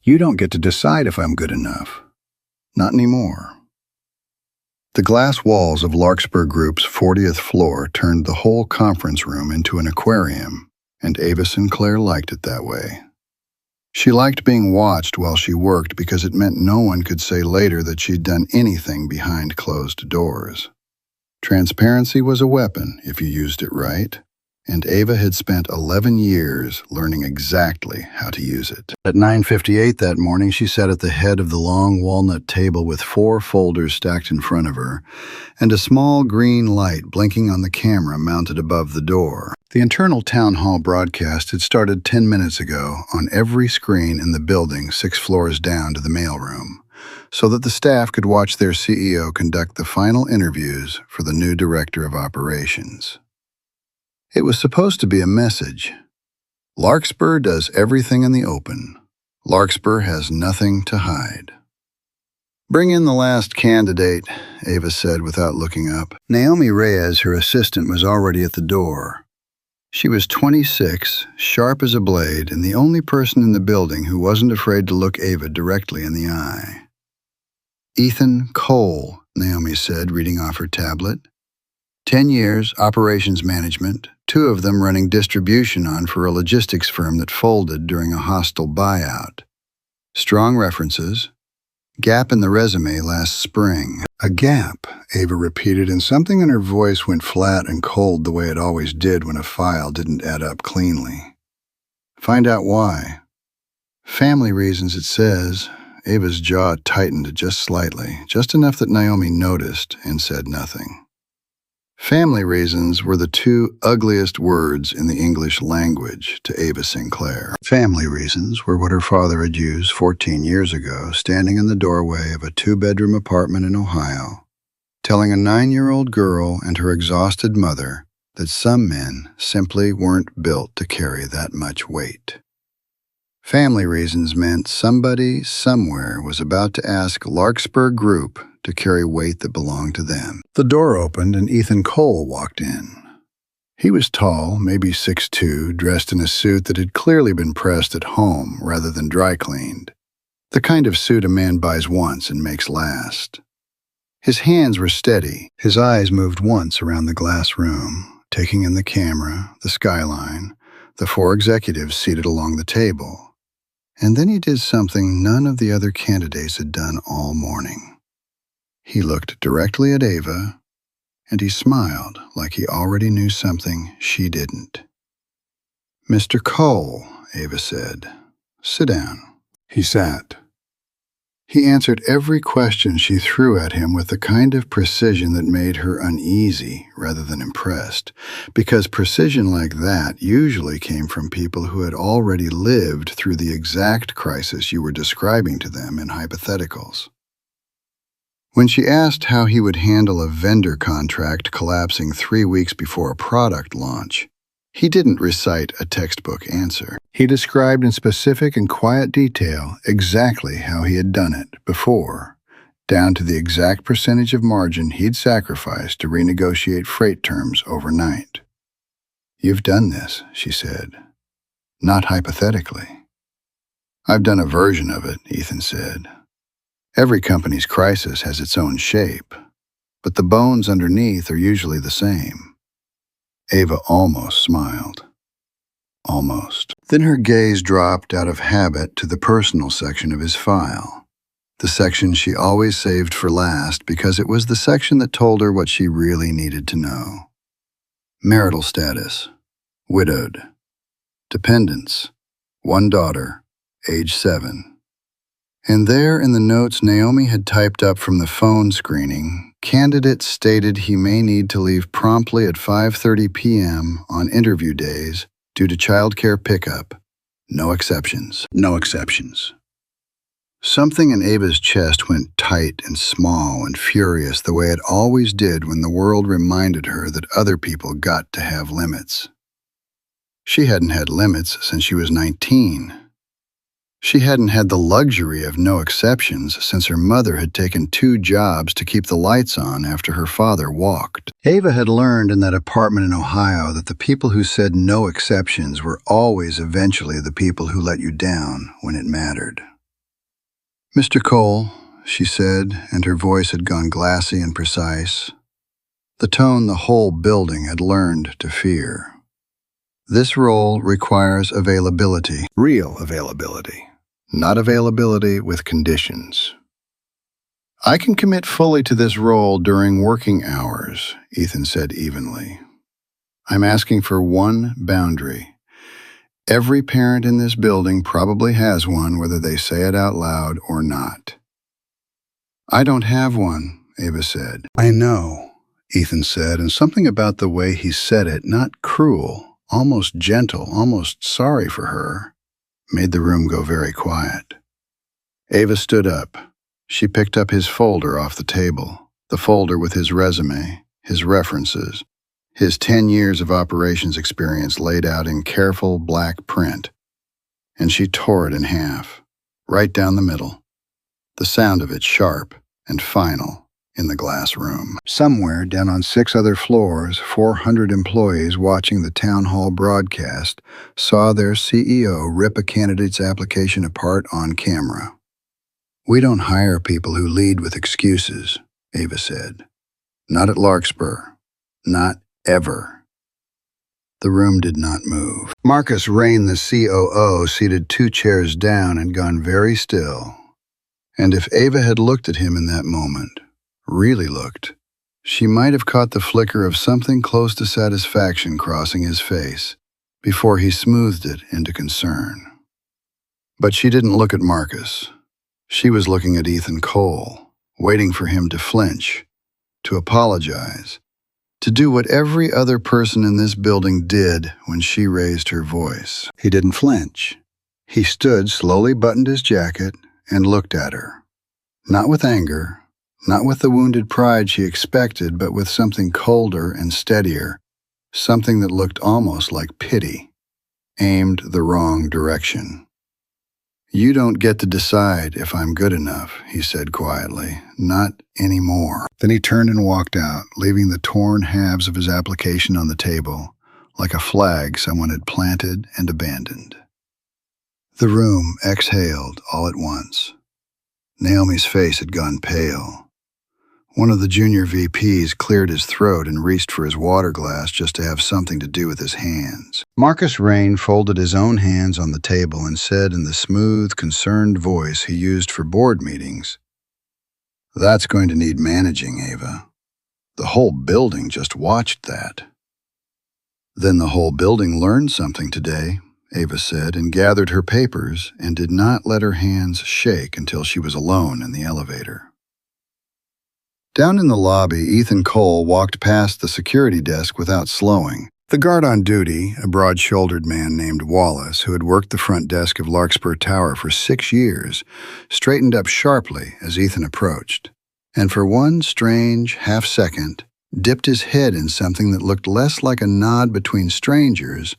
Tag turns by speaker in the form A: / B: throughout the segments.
A: You don't get to decide if I'm good enough. Not anymore. The glass walls of Larkspur Group's 40th floor turned the whole conference room into an aquarium, and Ava Sinclair liked it that way. She liked being watched while she worked because it meant no one could say later that she'd done anything behind closed doors. Transparency was a weapon if you used it right, and Ava had spent 11 years learning exactly how to use it. At 9:58 that morning, she sat at the head of the long walnut table with 4 folders stacked in front of her, and a small green light blinking on the camera mounted above the door. The internal town hall broadcast had started 10 minutes ago on every screen in the building 6 floors down to the mailroom, so that the staff could watch their CEO conduct the final interviews for the new director of operations. It was supposed to be a message. Larkspur does everything in the open. Larkspur has nothing to hide. "Bring in the last candidate," Ava said without looking up. Naomi Reyes, her assistant, was already at the door. She was 26, sharp as a blade, and the only person in the building who wasn't afraid to look Ava directly in the eye. "Ethan Cole," Naomi said, reading off her tablet. 10 years, operations management, 2 of them running distribution on for a logistics firm that folded during a hostile buyout. Strong references. Gap in the resume last spring. A gap, Ava repeated, and something in her voice went flat and cold the way it always did when a file didn't add up cleanly. "Find out why." "Family reasons," it says. Ava's jaw tightened just slightly, just enough that Naomi noticed and said nothing. Family reasons were the 2 ugliest words in the English language to Ava Sinclair. Family reasons were what her father had used 14 years ago, standing in the doorway of a 2-bedroom apartment in Ohio, telling a 9-year-old girl and her exhausted mother that some men simply weren't built to carry that much weight. Family reasons meant somebody somewhere was about to ask Larkspur Group to carry weight that belonged to them. The door opened and Ethan Cole walked in. He was tall, maybe 6'2", dressed in a suit that had clearly been pressed at home rather than dry cleaned. The kind of suit a man buys once and makes last. His hands were steady. His eyes moved once around the glass room, taking in the camera, the skyline, the 4 executives seated along the table. And then he did something none of the other candidates had done all morning. He looked directly at Ava, and he smiled like he already knew something she didn't. "Mr. Cole," Ava said, "sit down." He sat. He answered every question she threw at him with the kind of precision that made her uneasy rather than impressed, because precision like that usually came from people who had already lived through the exact crisis you were describing to them in hypotheticals. When she asked how he would handle a vendor contract collapsing 3 weeks before a product launch, he didn't recite a textbook answer. He described in specific and quiet detail exactly how he had done it before, down to the exact percentage of margin he'd sacrificed to renegotiate freight terms overnight. "You've done this," she said. "Not hypothetically." "I've done a version of it," Ethan said. "Every company's crisis has its own shape, but the bones underneath are usually the same." Ava almost smiled. Almost. Then her gaze dropped out of habit to the personal section of his file, the section she always saved for last because it was the section that told her what she really needed to know. Marital status, widowed. Dependents, 1 daughter, age 7. And there in the notes Naomi had typed up from the phone screening, candidate stated he may need to leave promptly at 5:30 p.m. on interview days due to childcare pickup. No exceptions. No exceptions. Something in Ava's chest went tight and small and furious the way it always did when the world reminded her that other people got to have limits. She hadn't had limits since she was 19. She hadn't had the luxury of no exceptions since her mother had taken 2 jobs to keep the lights on after her father walked. Ava had learned in that apartment in Ohio that the people who said no exceptions were always eventually the people who let you down when it mattered. "Mr. Cole," she said, and her voice had gone glassy and precise, the tone the whole building had learned to fear. "This role requires availability, real availability, not availability with conditions." "I can commit fully to this role during working hours," Ethan said evenly. "I'm asking for one boundary. Every parent in this building probably has one, whether they say it out loud or not." "I don't have one," Ava said. "I know," Ethan said, and something about the way he said it, not cruel, almost gentle, almost sorry for her, made the room go very quiet. Ava stood up. She picked up his folder off the table, the folder with his resume, his references, his 10 years of operations experience laid out in careful black print, and she tore it in half, right down the middle, the sound of it sharp and final in the glass room. Somewhere down on 6 other floors, 400 employees watching the town hall broadcast saw their CEO rip a candidate's application apart on camera. "We don't hire people who lead with excuses," Ava said. "Not at Larkspur. Not ever." The room did not move. Marcus Rain, the COO, seated 2 chairs down and gone very still. And if Ava had looked at him in that moment, really looked, she might have caught the flicker of something close to satisfaction crossing his face before he smoothed it into concern. But she didn't look at Marcus. She was looking at Ethan Cole, waiting for him to flinch, to apologize, to do what every other person in this building did when she raised her voice. He didn't flinch. He stood, slowly buttoned his jacket, and looked at her. Not with anger, not with the wounded pride she expected, but with something colder and steadier, something that looked almost like pity, aimed the wrong direction. "You don't get to decide if I'm good enough," he said quietly. "Not anymore." Then he turned and walked out, leaving the torn halves of his application on the table, like a flag someone had planted and abandoned. The room exhaled all at once. Naomi's face had gone pale. One of the junior VPs cleared his throat and reached for his water glass just to have something to do with his hands. Marcus Rain folded his own hands on the table and said in the smooth, concerned voice he used for board meetings, "That's going to need managing, Ava. The whole building just watched that." "Then the whole building learned something today," Ava said, and gathered her papers and did not let her hands shake until she was alone in the elevator. Down in the lobby, Ethan Cole walked past the security desk without slowing. The guard on duty, a broad-shouldered man named Wallace, who had worked the front desk of Larkspur Tower for 6 years, straightened up sharply as Ethan approached, and for one strange half-second, dipped his head in something that looked less like a nod between strangers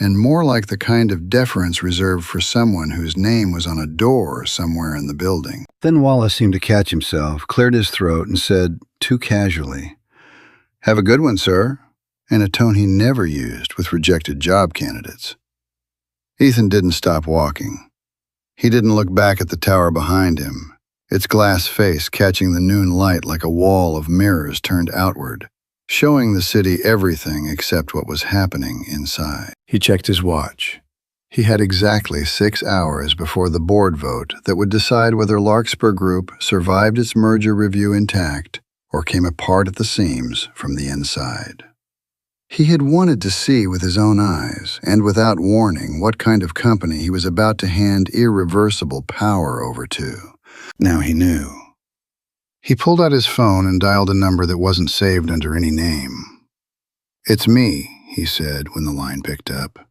A: and more like the kind of deference reserved for someone whose name was on a door somewhere in the building. Then Wallace seemed to catch himself, cleared his throat, and said, too casually, "Have a good one, sir," in a tone he never used with rejected job candidates. Ethan didn't stop walking. He didn't look back at the tower behind him, its glass face catching the noon light like a wall of mirrors turned outward, showing the city everything except what was happening inside. He checked his watch. He had exactly 6 hours before the board vote that would decide whether Larkspur Group survived its merger review intact or came apart at the seams from the inside. He had wanted to see with his own eyes, and without warning, what kind of company he was about to hand irreversible power over to. Now he knew. He pulled out his phone and dialed a number that wasn't saved under any name. "It's me," he said when the line picked up.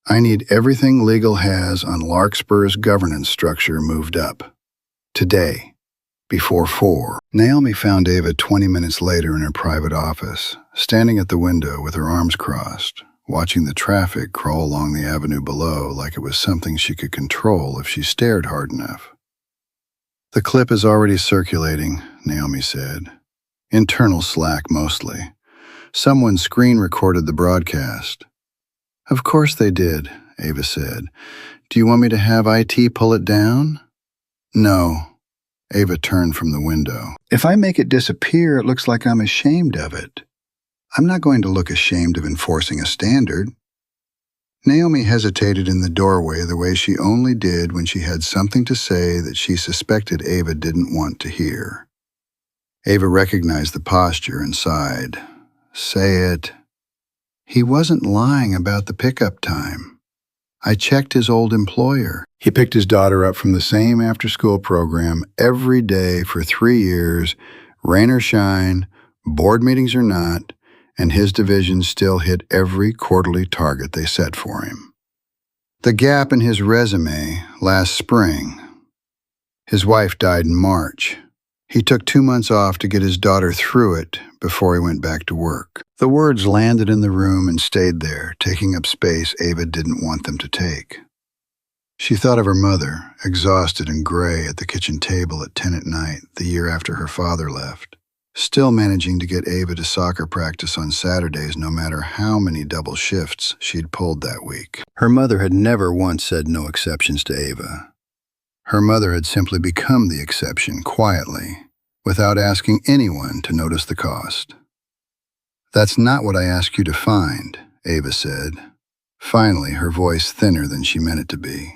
A: "I need everything legal has on Larkspur's governance structure moved up. Today, before 4. Naomi found Ava 20 minutes later in her private office, standing at the window with her arms crossed, watching the traffic crawl along the avenue below like it was something she could control if she stared hard enough. "The clip is already circulating," Naomi said. "Internal Slack, mostly. Someone screen recorded the broadcast." "Of course they did," Ava said. "Do you want me to have IT pull it down?" "No," Ava turned from the window. If I make it disappear, it looks like I'm ashamed of it. I'm not going to look ashamed of enforcing a standard. Naomi hesitated in the doorway the way she only did when she had something to say that she suspected Ava didn't want to hear. Ava recognized the posture and sighed. Say it. He wasn't lying about the pickup time. I checked his old employer. He picked his daughter up from the same after-school program every day for 3 years, rain or shine, board meetings or not, and his division still hit every quarterly target they set for him. The gap in his resume last spring. His wife died in March. He took 2 months off to get his daughter through it before he went back to work. The words landed in the room and stayed there, taking up space Ava didn't want them to take. She thought of her mother, exhausted and gray at the kitchen table at 10 at night the year after her father left, still managing to get Ava to soccer practice on Saturdays no matter how many double shifts she'd pulled that week. Her mother had never once said no exceptions to Ava. Her mother had simply become the exception quietly, without asking anyone to notice the cost. That's not what I asked you to find, Ava said, finally her voice thinner than she meant it to be.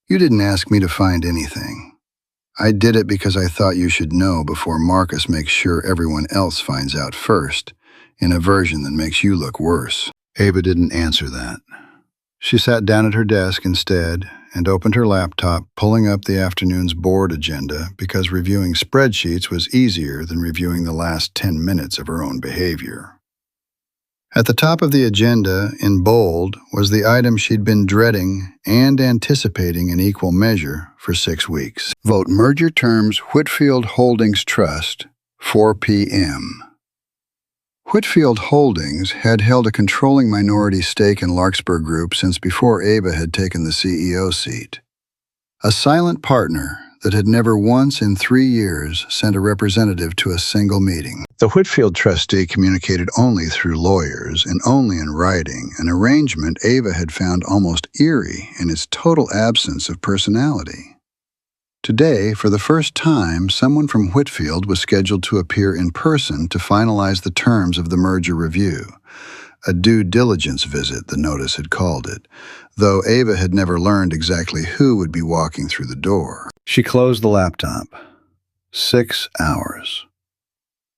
A: You didn't ask me to find anything. I did it because I thought you should know before Marcus makes sure everyone else finds out first, in a version that makes you look worse. Ava didn't answer that. She sat down at her desk instead and opened her laptop, pulling up the afternoon's board agenda because reviewing spreadsheets was easier than reviewing the last 10 minutes of her own behavior. At the top of the agenda, in bold, was the item she'd been dreading and anticipating in equal measure for 6 weeks. Vote merger terms Whitfield Holdings Trust, 4 p.m. Whitfield Holdings had held a controlling minority stake in Larkspur Group since before Ava had taken the CEO seat. A silent partner that had never once in 3 years sent a representative to a single meeting. The Whitfield trustee communicated only through lawyers and only in writing, an arrangement Ava had found almost eerie in its total absence of personality. Today, for the first time, someone from Whitfield was scheduled to appear in person to finalize the terms of the merger review. A due diligence visit, the notice had called it, though Ava had never learned exactly who would be walking through the door. She closed the laptop. 6 hours.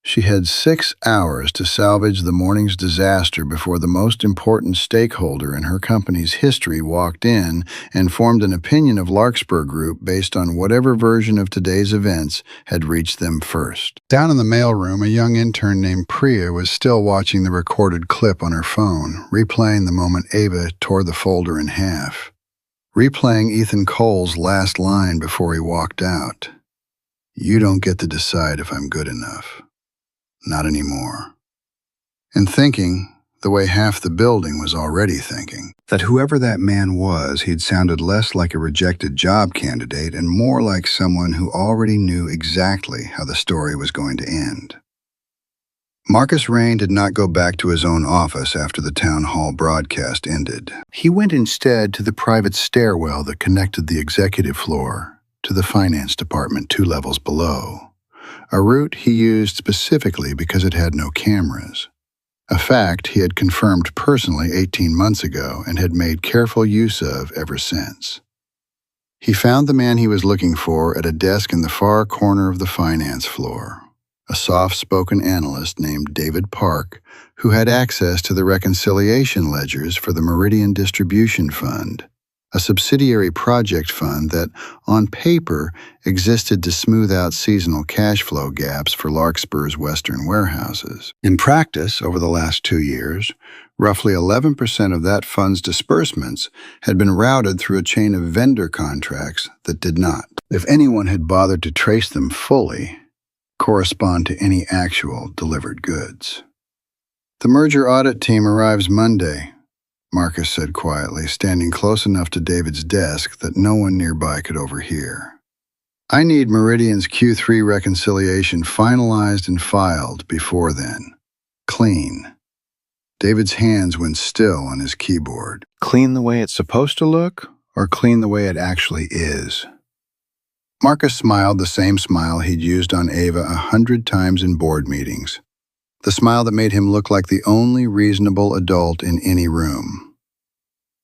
A: She had 6 hours to salvage the morning's disaster before the most important stakeholder in her company's history walked in and formed an opinion of Larkspur Group based on whatever version of today's events had reached them first. Down in the mailroom, a young intern named Priya was still watching the recorded clip on her phone, replaying the moment Ava tore the folder in half, replaying Ethan Cole's last line before he walked out. You don't get to decide if I'm good enough. Not anymore. And thinking, the way half the building was already thinking, that whoever that man was, he'd sounded less like a rejected job candidate and more like someone who already knew exactly how the story was going to end. Marcus Rain did not go back to his own office after the town hall broadcast ended. He went instead to the private stairwell that connected the executive floor to the finance department 2 levels below. A route he used specifically because it had no cameras, a fact he had confirmed personally 18 months ago and had made careful use of ever since. He found the man he was looking for at a desk in the far corner of the finance floor, a soft-spoken analyst named David Park who had access to the reconciliation ledgers for the Meridian Distribution Fund, a subsidiary project fund that, on paper, existed to smooth out seasonal cash flow gaps for Larkspur's Western warehouses. In practice, over the last 2 years, roughly 11% of that fund's disbursements had been routed through a chain of vendor contracts that did not, if anyone had bothered to trace them fully, correspond to any actual delivered goods. The merger audit team arrives Monday, Marcus said quietly, standing close enough to David's desk that no one nearby could overhear. I need Meridian's Q3 reconciliation finalized and filed before then. Clean. David's hands went still on his keyboard. Clean the way it's supposed to look, or clean the way it actually is? Marcus smiled the same smile he'd used on Ava 100 times in board meetings. The smile that made him look like the only reasonable adult in any room.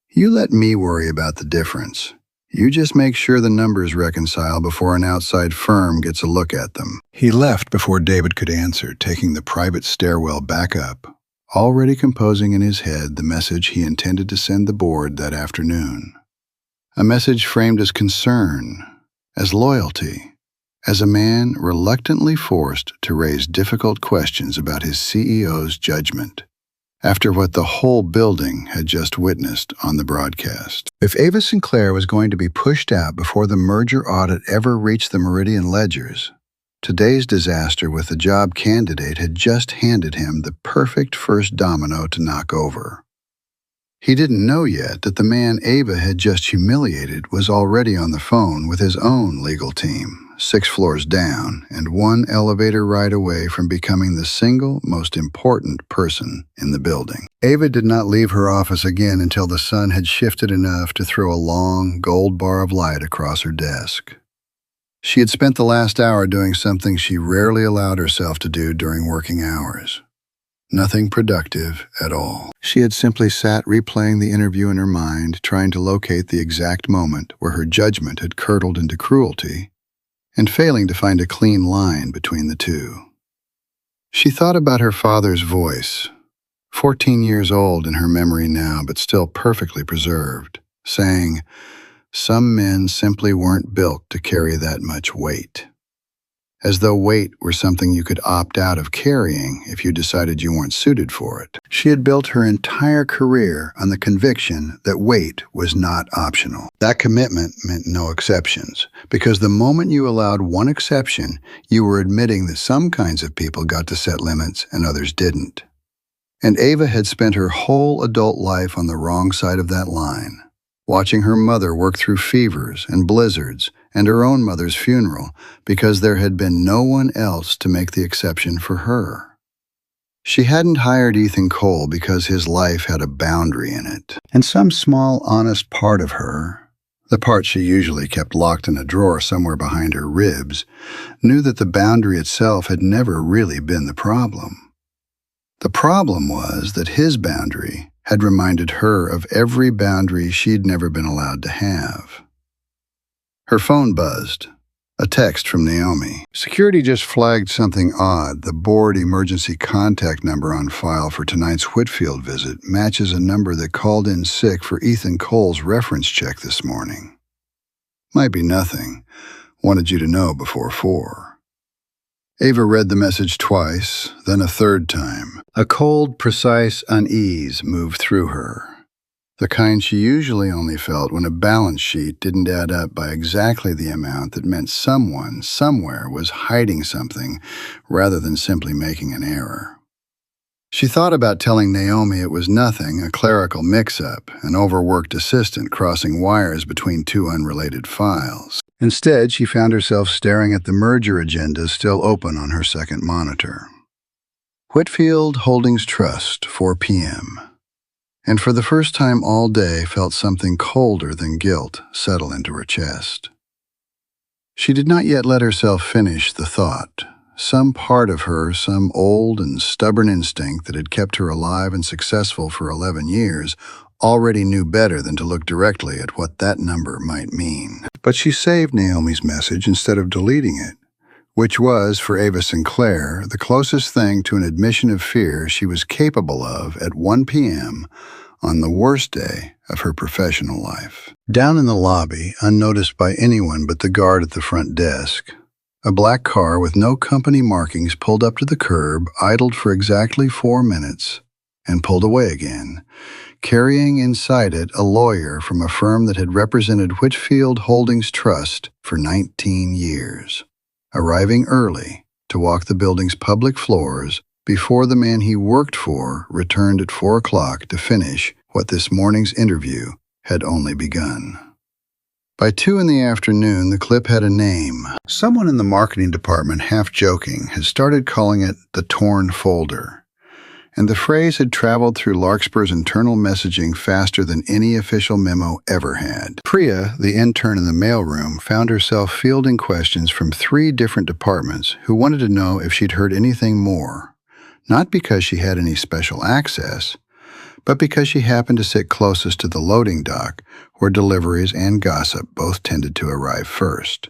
A: You let me worry about the difference. You just make sure the numbers reconcile before an outside firm gets a look at them. He left before David could answer, taking the private stairwell back up, already composing in his head the message he intended to send the board that afternoon. A message framed as concern, as loyalty, as a man reluctantly forced to raise difficult questions about his CEO's judgment, after what the whole building had just witnessed on the broadcast. If Ava Sinclair was going to be pushed out before the merger audit ever reached the Meridian ledgers, today's disaster with the job candidate had just handed him the perfect first domino to knock over. He didn't know yet that the man Ava had just humiliated was already on the phone with his own legal team, 6 floors down and 1 elevator ride away from becoming the single most important person in the building. Ava did not leave her office again until the sun had shifted enough to throw a long, gold bar of light across her desk. She had spent the last hour doing something she rarely allowed herself to do during working hours. Nothing productive at all. She had simply sat replaying the interview in her mind, trying to locate the exact moment where her judgment had curdled into cruelty, and failing to find a clean line between the two. She thought about her father's voice, 14 years old in her memory now, but still perfectly preserved, saying, "Some men simply weren't built to carry that much weight." As though weight were something you could opt out of carrying if you decided you weren't suited for it. She had built her entire career on the conviction that weight was not optional. That commitment meant no exceptions, because the moment you allowed one exception, you were admitting that some kinds of people got to set limits and others didn't. And Ava had spent her whole adult life on the wrong side of that line, watching her mother work through fevers and blizzards and her own mother's funeral because there had been no one else to make the exception for her. She hadn't hired Ethan Cole because his life had a boundary in it. And some small, honest part of her, the part she usually kept locked in a drawer somewhere behind her ribs, knew that the boundary itself had never really been the problem. The problem was that his boundary had reminded her of every boundary she'd never been allowed to have. Her phone buzzed. A text from Naomi. Security just flagged something odd. The board emergency contact number on file for tonight's Whitfield visit matches a number that called in sick for Ethan Cole's reference check this morning. Might be nothing. Wanted you to know before 4. Ava read the message twice, then a third time. A cold, precise unease moved through her. The kind she usually only felt when a balance sheet didn't add up by exactly the amount that meant someone, somewhere, was hiding something rather than simply making an error. She thought about telling Naomi it was nothing, a clerical mix-up, an overworked assistant crossing wires between 2 unrelated files. Instead, she found herself staring at the merger agenda still open on her second monitor. Whitfield Holdings Trust, 4 p.m. And for the first time all day felt something colder than guilt settle into her chest. She did not yet let herself finish the thought. Some part of her, some old and stubborn instinct that had kept her alive and successful for 11 years, already knew better than to look directly at what that number might mean. But she saved Naomi's message instead of deleting it, which was, for Ava Sinclair, the closest thing to an admission of fear she was capable of at 1 p.m. on the worst day of her professional life. Down in the lobby, unnoticed by anyone but the guard at the front desk, a black car with no company markings pulled up to the curb, idled for exactly 4 minutes, and pulled away again, carrying inside it a lawyer from a firm that had represented Whitfield Holdings Trust for 19 years. Arriving early to walk the building's public floors before the man he worked for returned at 4 o'clock to finish what this morning's interview had only begun. By 2 in the afternoon, the clip had a name. Someone in the marketing department, half joking, had started calling it the torn folder. and the phrase had traveled through Larkspur's internal messaging faster than any official memo ever had. Priya, the intern in the mailroom, found herself fielding questions from 3 different departments who wanted to know if she'd heard anything more, not because she had any special access, but because she happened to sit closest to the loading dock, where deliveries and gossip both tended to arrive first.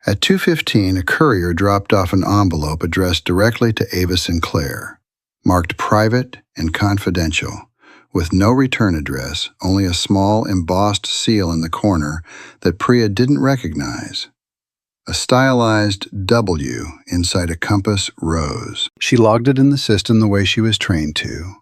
A: At 2:15, a courier dropped off an envelope addressed directly to Ava Sinclair, marked private and confidential, with no return address, only a small embossed seal in the corner that Priya didn't recognize. A stylized W inside a compass rose. She logged it in the system the way she was trained to,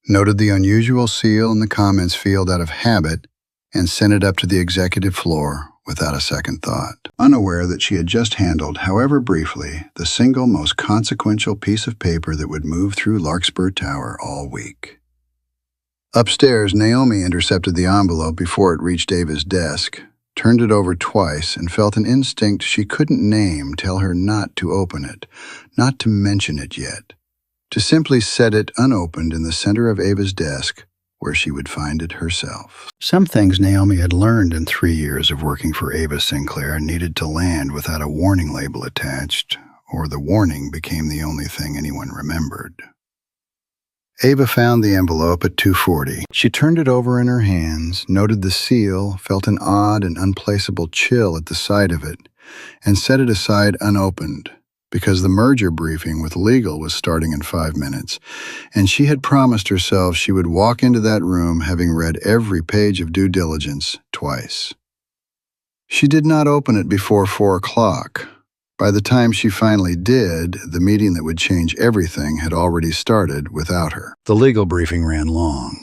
A: noted the unusual seal in the comments field out of habit, and sent it up to the executive floor without a second thought, unaware that she had just handled, however briefly, the single most consequential piece of paper that would move through Larkspur Tower all week. Upstairs, Naomi intercepted the envelope before it reached Ava's desk, turned it over twice, and felt an instinct she couldn't name tell her not to open it, not to mention it yet, to simply set it unopened in the center of Ava's desk, where she would find it herself. Some things Naomi had learned in 3 years of working for Ava Sinclair needed to land without a warning label attached, or the warning became the only thing anyone remembered. Ava found the envelope at 2:40. She turned it over in her hands, noted the seal, felt an odd and unplaceable chill at the sight of it, and set it aside unopened, because the merger briefing with legal was starting in 5 minutes, and she had promised herself she would walk into that room having read every page of due diligence twice. She did not open it before 4 o'clock. By the time she finally did, the meeting that would change everything had already started without her. The legal briefing ran long.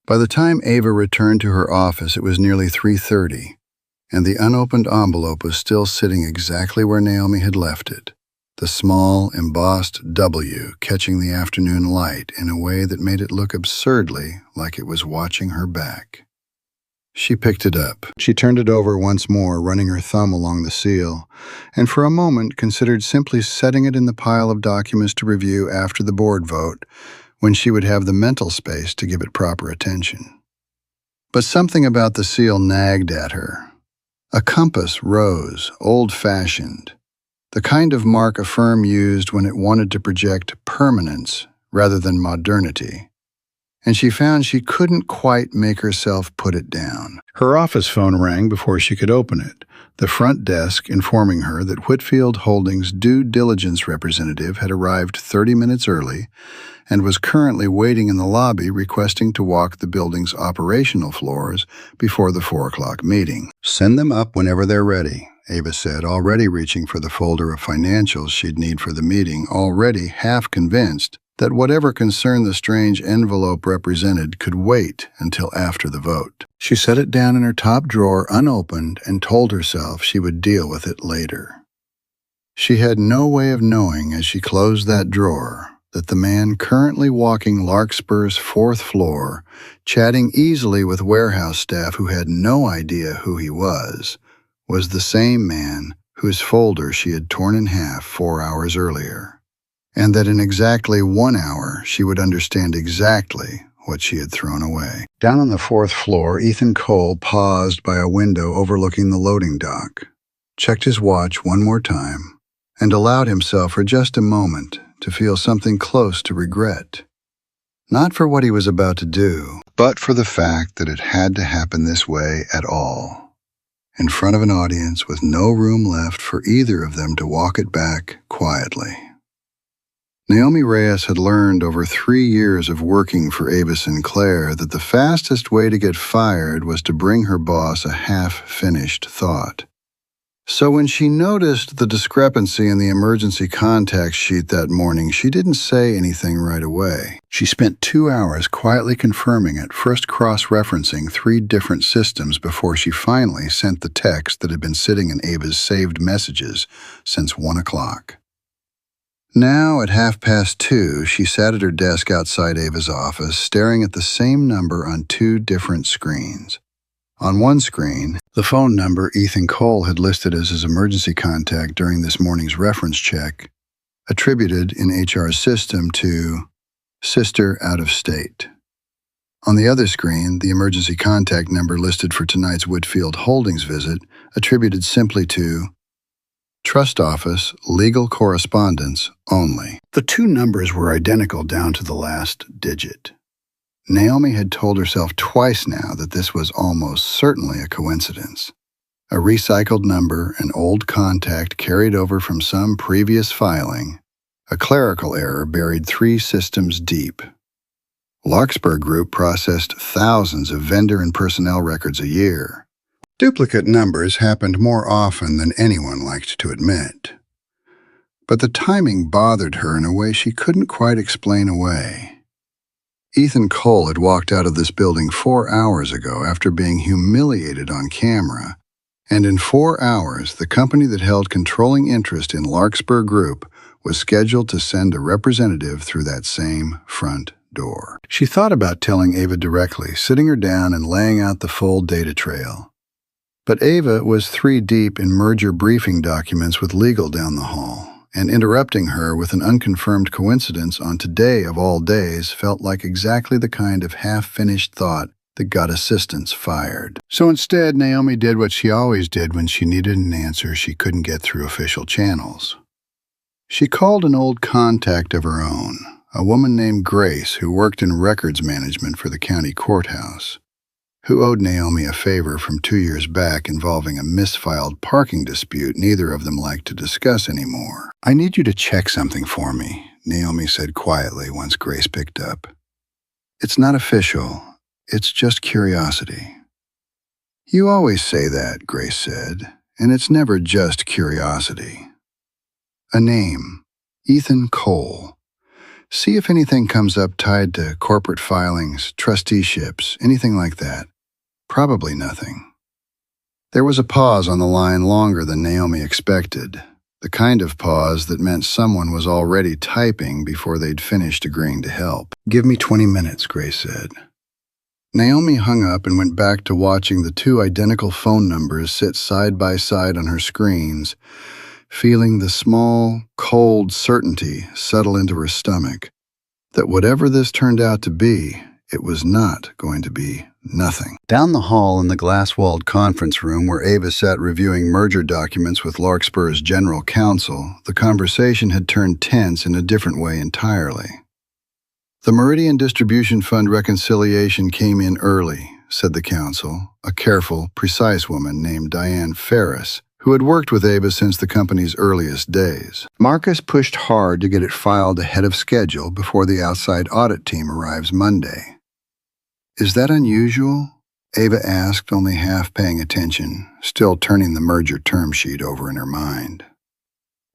A: By the time Ava returned to her office, it was nearly 3:30, and the unopened envelope was still sitting exactly where Naomi had left it, the small, embossed W catching the afternoon light in a way that made it look absurdly like it was watching her back. She picked it up. She turned it over once more, running her thumb along the seal, and for a moment considered simply setting it in the pile of documents to review after the board vote, when she would have the mental space to give it proper attention. But something about the seal nagged at her. A compass rose, old-fashioned, the kind of mark a firm used when it wanted to project permanence rather than modernity, and she found she couldn't quite make herself put it down. Her office phone rang before she could open it, the front desk informing her that Whitfield Holdings' due diligence representative had arrived 30 minutes early and was currently waiting in the lobby requesting to walk the building's operational floors before the 4 o'clock meeting. "Send them up whenever they're ready," Ava said, already reaching for the folder of financials she'd need for the meeting, already half convinced that whatever concern the strange envelope represented could wait until after the vote. She set it down in her top drawer unopened and told herself she would deal with it later. She had no way of knowing as she closed that drawer that the man currently walking Larkspur's 4th floor, chatting easily with warehouse staff who had no idea who he was the same man whose folder she had torn in half 4 hours earlier, and that in exactly 1 hour she would understand exactly what she had thrown away. Down on the 4th floor, Ethan Cole paused by a window overlooking the loading dock, checked his watch one more time, and allowed himself for just a moment to feel something close to regret. Not for what he was about to do, but for the fact that it had to happen this way at all, in front of an audience with no room left for either of them to walk it back quietly. Naomi Reyes had learned over 3 years of working for Ava Sinclair that the fastest way to get fired was to bring her boss a half-finished thought. So when she noticed the discrepancy in the emergency contact sheet that morning, she didn't say anything right away. She spent 2 hours quietly confirming it, first cross-referencing 3 different systems before she finally sent the text that had been sitting in Ava's saved messages since 1 o'clock. Now, at 2:30, she sat at her desk outside Ava's office, staring at the same number on 2 different screens. On one screen, the phone number Ethan Cole had listed as his emergency contact during this morning's reference check, attributed in HR's system to sister out of state. On the other screen, the emergency contact number listed for tonight's Whitfield Holdings visit attributed simply to Trust Office, Legal Correspondence only. The two numbers were identical down to the last digit. Naomi had told herself twice now that this was almost certainly a coincidence. A recycled number, an old contact carried over from some previous filing, a clerical error buried 3 systems deep. Larkspur Group processed thousands of vendor and personnel records a year. Duplicate numbers happened more often than anyone liked to admit. But the timing bothered her in a way she couldn't quite explain away. Ethan Cole had walked out of this building 4 hours ago after being humiliated on camera, and in 4 hours, the company that held controlling interest in Larkspur Group was scheduled to send a representative through that same front door. She thought about telling Ava directly, sitting her down and laying out the full data trail. But Ava was 3 deep in merger briefing documents with legal down the hall, and interrupting her with an unconfirmed coincidence on today of all days felt like exactly the kind of half-finished thought that got assistants fired. So instead, Naomi did what she always did when she needed an answer she couldn't get through official channels. She called an old contact of her own, a woman named Grace who worked in records management for the county courthouse, who owed Naomi a favor from 2 years back involving a misfiled parking dispute neither of them liked to discuss anymore. "I need you to check something for me," Naomi said quietly once Grace picked up. "It's not official. It's just curiosity." "You always say that," Grace said, "and it's never just curiosity. A name, Ethan Cole. See if anything comes up tied to corporate filings, trusteeships, anything like that. Probably nothing." There was a pause on the line longer than Naomi expected, the kind of pause that meant someone was already typing before they'd finished agreeing to help. "Give me 20 minutes, Grace said. Naomi hung up and went back to watching the 2 identical phone numbers sit side by side on her screens, feeling the small, cold certainty settle into her stomach that whatever this turned out to be, it was not going to be nothing. Down the hall in the glass-walled conference room where Ava sat reviewing merger documents with Larkspur's general counsel, the conversation had turned tense in a different way entirely. "The Meridian Distribution Fund reconciliation came in early," said the counsel, a careful, precise woman named Diane Ferris, who had worked with Ava since the company's earliest days. "Marcus pushed hard to get it filed ahead of schedule before the outside audit team arrives Monday." "Is that unusual?" Ava asked, only half paying attention, still turning the merger term sheet over in her mind.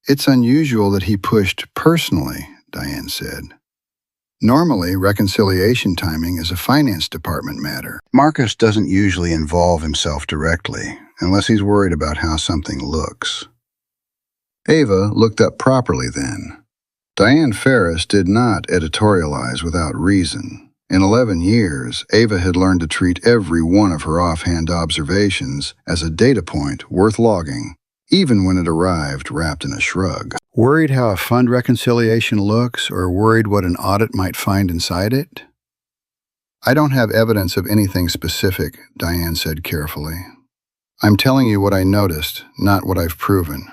A: "It's unusual that he pushed personally," Diane said. "Normally, reconciliation timing is a finance department matter. Marcus doesn't usually involve himself directly, unless he's worried about how something looks." Ava looked up properly then. Diane Ferris did not editorialize without reason. In 11 years, Ava had learned to treat every one of her offhand observations as a data point worth logging, even when it arrived wrapped in a shrug. "Worried how a fund reconciliation looks, or worried what an audit might find inside it?" "I don't have evidence of anything specific," Diane said carefully. "I'm telling you what I noticed, not what I've proven.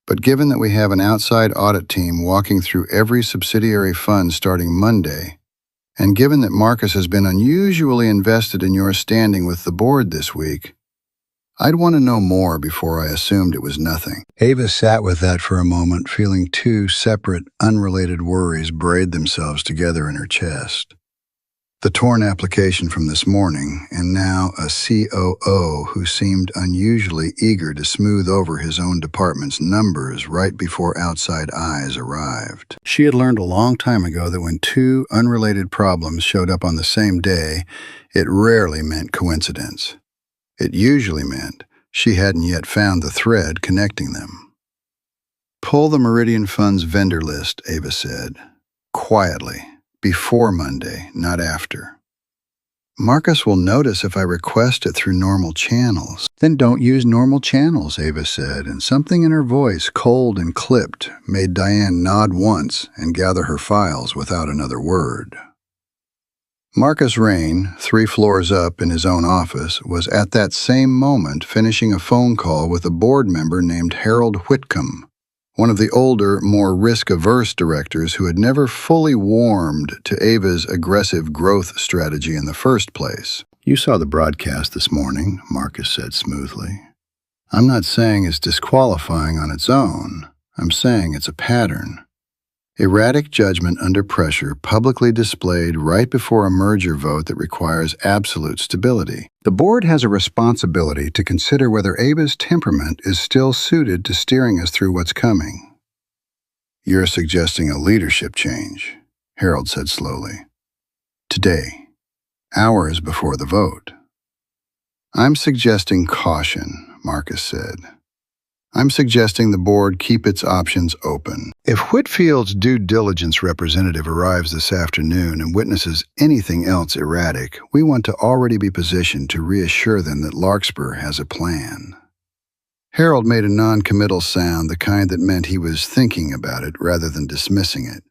A: But given that we have an outside audit team walking through every subsidiary fund starting Monday, and given that Marcus has been unusually invested in your standing with the board this week, I'd want to know more before I assumed it was nothing." Ava sat with that for a moment, feeling 2 separate, unrelated worries braid themselves together in her chest. The torn application from this morning, and now a COO who seemed unusually eager to smooth over his own department's numbers right before outside eyes arrived. She had learned a long time ago that when 2 unrelated problems showed up on the same day, it rarely meant coincidence. It usually meant she hadn't yet found the thread connecting them. "Pull the Meridian Fund's vendor list," Ava said, quietly. "Before Monday, not after." Marcus will notice if I request it through normal channels. Then don't use normal channels, Ava said, and something in her voice, cold and clipped, made Diane nod once and gather her files without another word. Marcus Rain, 3 floors up in his own office, was at that same moment finishing a phone call with a board member named Harold Whitcomb, one of the older, more risk-averse directors who had never fully warmed to Ava's aggressive growth strategy in the first place. "You saw the broadcast this morning," Marcus said smoothly. "I'm not saying it's disqualifying on its own. I'm saying it's a pattern. Erratic judgment under pressure publicly displayed right before a merger vote that requires absolute stability. The board has a responsibility to consider whether Ava's temperament is still suited to steering us through what's coming." "You're suggesting a leadership change," Harold said slowly. "Today, hours before the vote." "I'm suggesting caution," Marcus said. "I'm suggesting the board keep its options open. If Whitfield's due diligence representative arrives this afternoon and witnesses anything else erratic, we want to already be positioned to reassure them that Larkspur has a plan." Harold made a non-committal sound, the kind that meant he was thinking about it rather than dismissing it,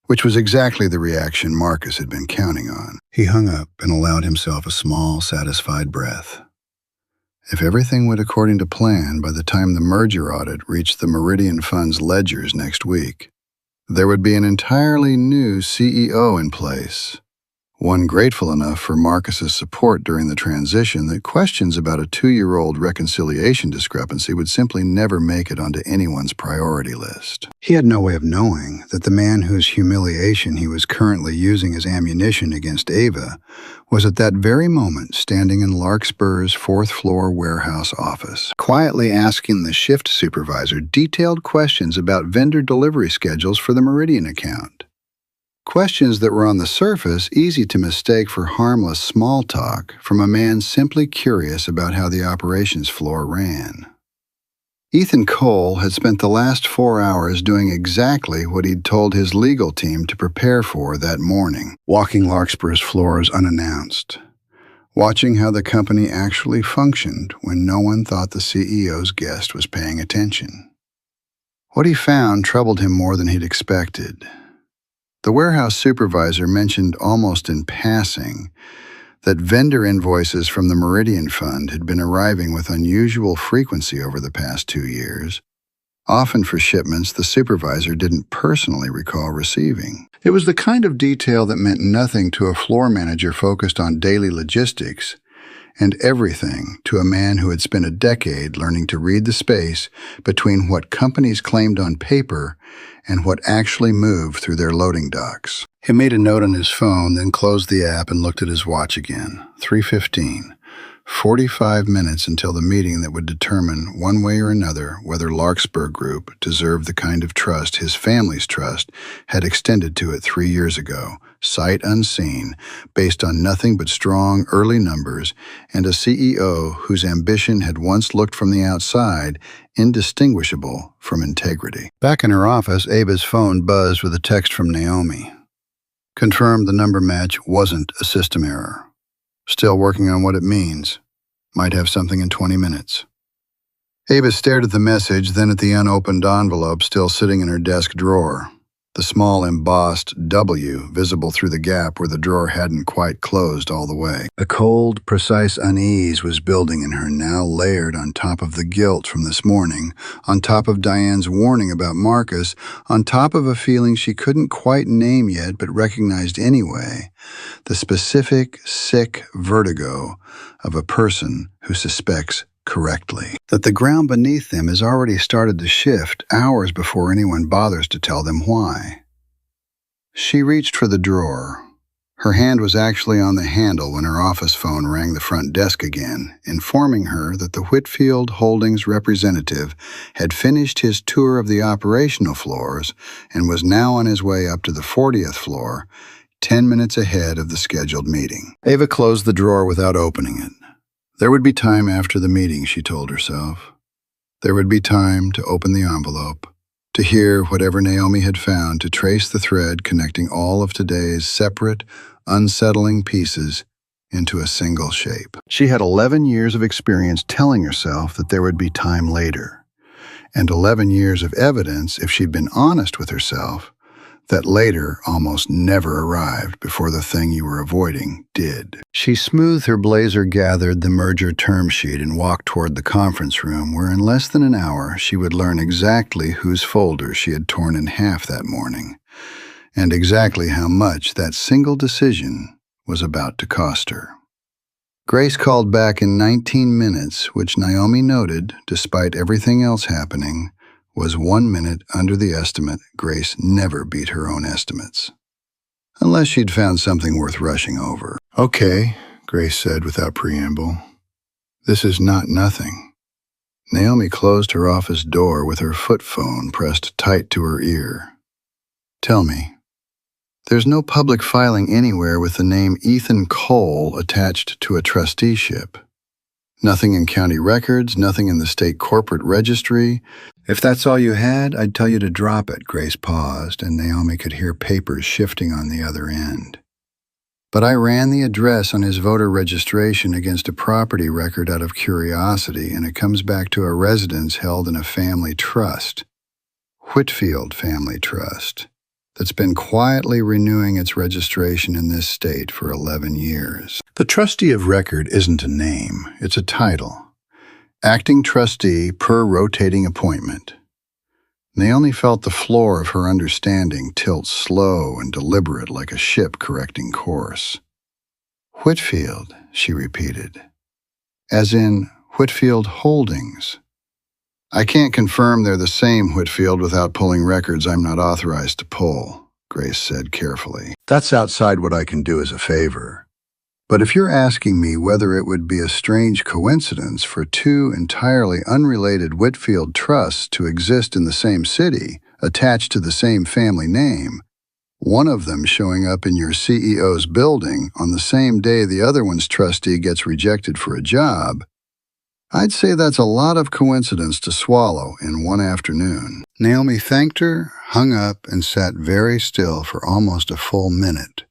A: which was exactly the reaction Marcus had been counting on. He hung up and allowed himself a small, satisfied breath. If everything went according to plan by the time the merger audit reached the Meridian Fund's ledgers next week, there would be an entirely new CEO in place, one grateful enough for Marcus's support during the transition that questions about a 2-year-old reconciliation discrepancy would simply never make it onto anyone's priority list. He had no way of knowing that the man whose humiliation he was currently using as ammunition against Ava was at that very moment standing in Larkspur's 4th-floor warehouse office, quietly asking the shift supervisor detailed questions about vendor delivery schedules for the Meridian account. Questions that were on the surface easy to mistake for harmless small talk from a man simply curious about how the operations floor ran. Ethan Cole had spent the last 4 hours doing exactly what he'd told his legal team to prepare for that morning, walking Larkspur's floors unannounced, watching how the company actually functioned when no one thought the CEO's guest was paying attention. What he found troubled him more than he'd expected. The warehouse supervisor mentioned almost in passing that vendor invoices from the Meridian Fund had been arriving with unusual frequency over the past 2 years, often for shipments the supervisor didn't personally recall receiving. It was the kind of detail that meant nothing to a floor manager focused on daily logistics, and everything to a man who had spent a decade learning to read the space between what companies claimed on paper and what actually moved through their loading docks. He made a note on his phone, then closed the app and looked at his watch again. 3:15. 45 minutes until the meeting that would determine one way or another whether Larkspur Group deserved the kind of trust his family's trust had extended to it 3 years ago, sight unseen, based on nothing but strong early numbers and a CEO whose ambition had once looked from the outside indistinguishable from integrity. Back in her office, Ava's phone buzzed with a text from Naomi. Confirmed the number match wasn't a system error. Still working on what it means. Might have something in 20 minutes. Ava stared at the message, then at the unopened envelope still sitting in her desk drawer. The small embossed W visible through the gap where the drawer hadn't quite closed all the way. A cold, precise unease was building in her, now layered on top of the guilt from this morning, on top of Diane's warning about Marcus, on top of a feeling she couldn't quite name yet but recognized anyway, the specific, sick vertigo of a person who suspects correctly. That the ground beneath them has already started to shift hours before anyone bothers to tell them why. She reached for the drawer. Her hand was actually on the handle when her office phone rang the front desk again, informing her that the Whitfield Holdings representative had finished his tour of the operational floors and was now on his way up to the 40th floor, 10 minutes ahead of the scheduled meeting. Ava closed the drawer without opening it. There would be time after the meeting, she told herself. There would be time to open the envelope, to hear whatever Naomi had found, to trace the thread connecting all of today's separate, unsettling pieces into a single shape. She had 11 years of experience telling herself that there would be time later, and 11 years of evidence, if she'd been honest with herself, that later almost never arrived before the thing you were avoiding did. She smoothed her blazer, gathered the merger term sheet, and walked toward the conference room where in less than an hour she would learn exactly whose folder she had torn in half that morning, and exactly how much that single decision was about to cost her. Grace called back in 19 minutes, which Naomi noted, despite everything else happening, was 1 minute under the estimate. Grace never beat her own estimates, unless she'd found something worth rushing over. "Okay," Grace said without preamble. "This is not nothing." Naomi closed her office door with her foot phone pressed tight to her ear. "Tell me, there's no public filing anywhere with the name Ethan Cole attached to a trusteeship. Nothing in county records, nothing in the state corporate registry. If that's all you had, I'd tell you to drop it." Grace paused, and Naomi could hear papers shifting on the other end. "But I ran the address on his voter registration against a property record out of curiosity, and it comes back to a residence held in a family trust, Whitfield Family Trust, that's been quietly renewing its registration in this state for 11 years. The trustee of record isn't a name, it's a title. Acting trustee per rotating appointment." Naomi felt the floor of her understanding tilt slow and deliberate like a ship correcting course. "Whitfield," she repeated. "As in Whitfield Holdings. I can't confirm they're the same Whitfield without pulling records I'm not authorized to pull," Grace said carefully. "That's outside what I can do as a favor. But if you're asking me whether it would be a strange coincidence for two entirely unrelated Whitfield trusts to exist in the same city, attached to the same family name, one of them showing up in your CEO's building on the same day the other one's trustee gets rejected for a job, I'd say that's a lot of coincidence to swallow in one afternoon." Naomi thanked her, hung up, and sat very still for almost a full minute,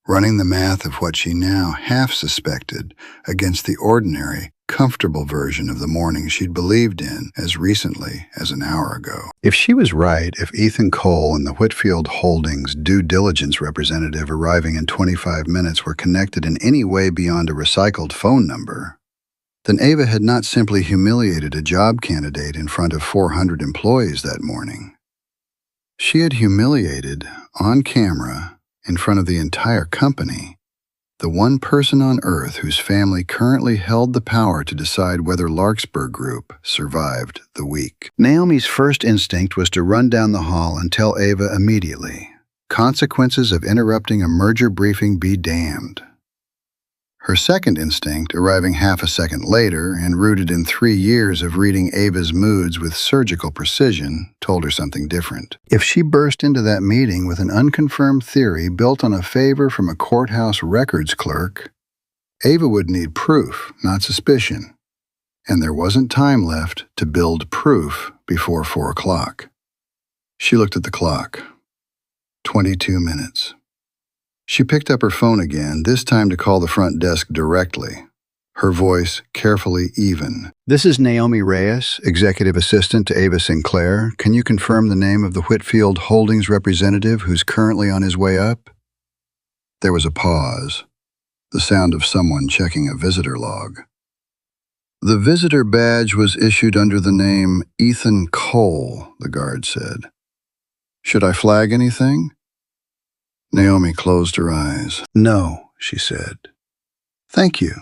A: running the math of what she now half suspected against the ordinary, comfortable version of the morning she'd believed in as recently as an hour ago. If she was right, if Ethan Cole and the Whitfield Holdings due diligence representative arriving in 25 minutes were connected in any way beyond a recycled phone number, then Ava had not simply humiliated a job candidate in front of 400 employees that morning. She had humiliated, on camera, in front of the entire company, the one person on Earth whose family currently held the power to decide whether Larkspur Group survived the week. Naomi's first instinct was to run down the hall and tell Ava immediately, "Consequences of interrupting a merger briefing be damned." Her second instinct, arriving half a second later and rooted in 3 years of reading Ava's moods with surgical precision, told her something different. If she burst into that meeting with an unconfirmed theory built on a favor from a courthouse records clerk, Ava would need proof, not suspicion, and there wasn't time left to build proof before 4 o'clock. She looked at the clock. 22 minutes. She picked up her phone again, this time to call the front desk directly, her voice carefully even. "This is Naomi Reyes, executive assistant to Ava Sinclair. Can you confirm the name of the Whitfield Holdings representative who's currently on his way up?" There was a pause, the sound of someone checking a visitor log. "The visitor badge was issued under the name Ethan Cole," the guard said. "Should I flag anything?" Naomi closed her eyes. "No," she said. "Thank you."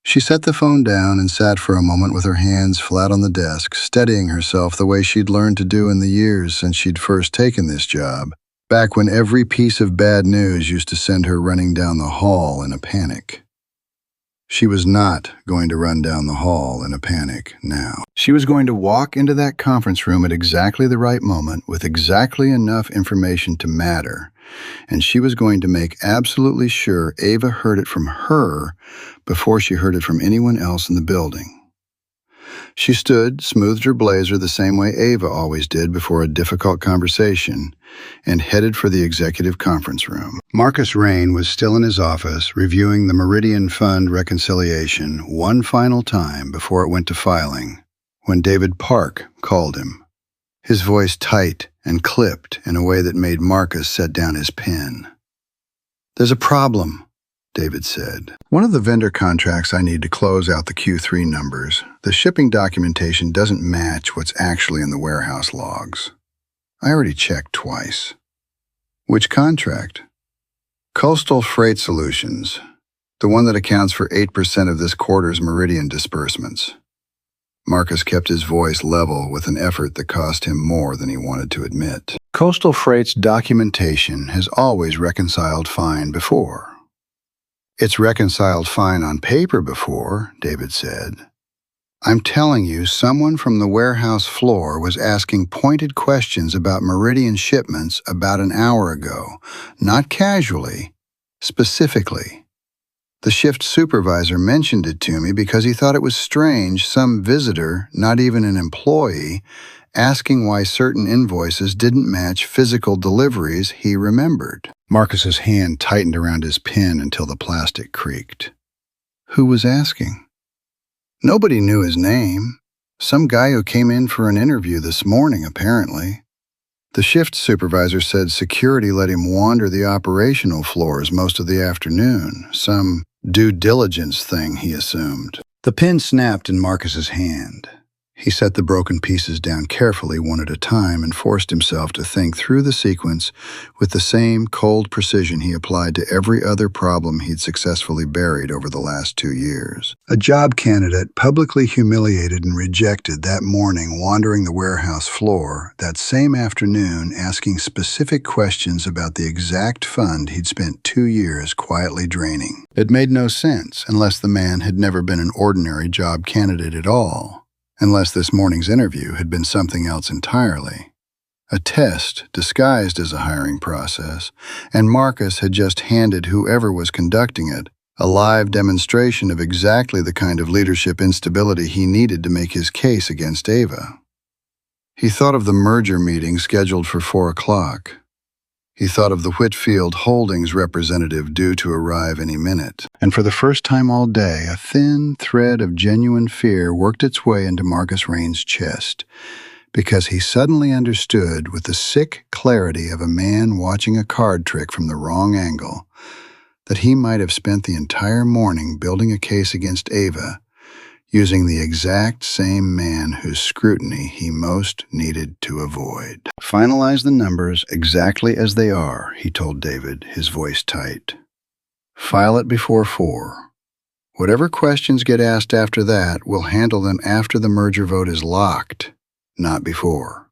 A: She set the phone down and sat for a moment with her hands flat on the desk, steadying herself the way she'd learned to do in the years since she'd first taken this job, back when every piece of bad news used to send her running down the hall in a panic. She was not going to run down the hall in a panic now. She was going to walk into that conference room at exactly the right moment with exactly enough information to matter, and she was going to make absolutely sure Ava heard it from her before she heard it from anyone else in the building. She stood, smoothed her blazer the same way Ava always did before a difficult conversation, and headed for the executive conference room. Marcus Rain was still in his office, reviewing the Meridian Fund reconciliation one final time before it went to filing, when David Park called him. His voice tight and clipped in a way that made Marcus set down his pen. "There's a problem," David said. "One of the vendor contracts I need to close out the Q3 numbers. The shipping documentation doesn't match what's actually in the warehouse logs. I already checked twice." "Which contract?" "Coastal Freight Solutions, the one that accounts for 8% of this quarter's Meridian disbursements." Marcus kept his voice level with an effort that cost him more than he wanted to admit. "Coastal Freight's documentation has always reconciled fine before." "It's reconciled fine on paper before," David said. "I'm telling you, someone from the warehouse floor was asking pointed questions about Meridian shipments about an hour ago, not casually, specifically. The shift supervisor mentioned it to me because he thought it was strange some visitor, not even an employee, asking why certain invoices didn't match physical deliveries he remembered." Marcus's hand tightened around his pen until the plastic creaked. "Who was asking?" "Nobody knew his name. Some guy who came in for an interview this morning, apparently. The shift supervisor said security let him wander the operational floors most of the afternoon. Some due diligence thing, he assumed." The pen snapped in Marcus's hand. He set the broken pieces down carefully one at a time and forced himself to think through the sequence with the same cold precision he applied to every other problem he'd successfully buried over the last 2 years. A job candidate publicly humiliated and rejected that morning wandering the warehouse floor, that same afternoon asking specific questions about the exact fund he'd spent 2 years quietly draining. It made no sense unless the man had never been an ordinary job candidate at all. Unless this morning's interview had been something else entirely. A test disguised as a hiring process, and Marcus had just handed whoever was conducting it a live demonstration of exactly the kind of leadership instability he needed to make his case against Ava. He thought of the merger meeting scheduled for 4 o'clock. He thought of the Whitfield Holdings representative due to arrive any minute. And for the first time all day, a thin thread of genuine fear worked its way into Marcus Rain's chest, because he suddenly understood with the sick clarity of a man watching a card trick from the wrong angle that he might have spent the entire morning building a case against Ava using the exact same man whose scrutiny he most needed to avoid. "Finalize the numbers exactly as they are," he told David, his voice tight. "File it before 4. Whatever questions get asked after that, we'll handle them after the merger vote is locked, not before."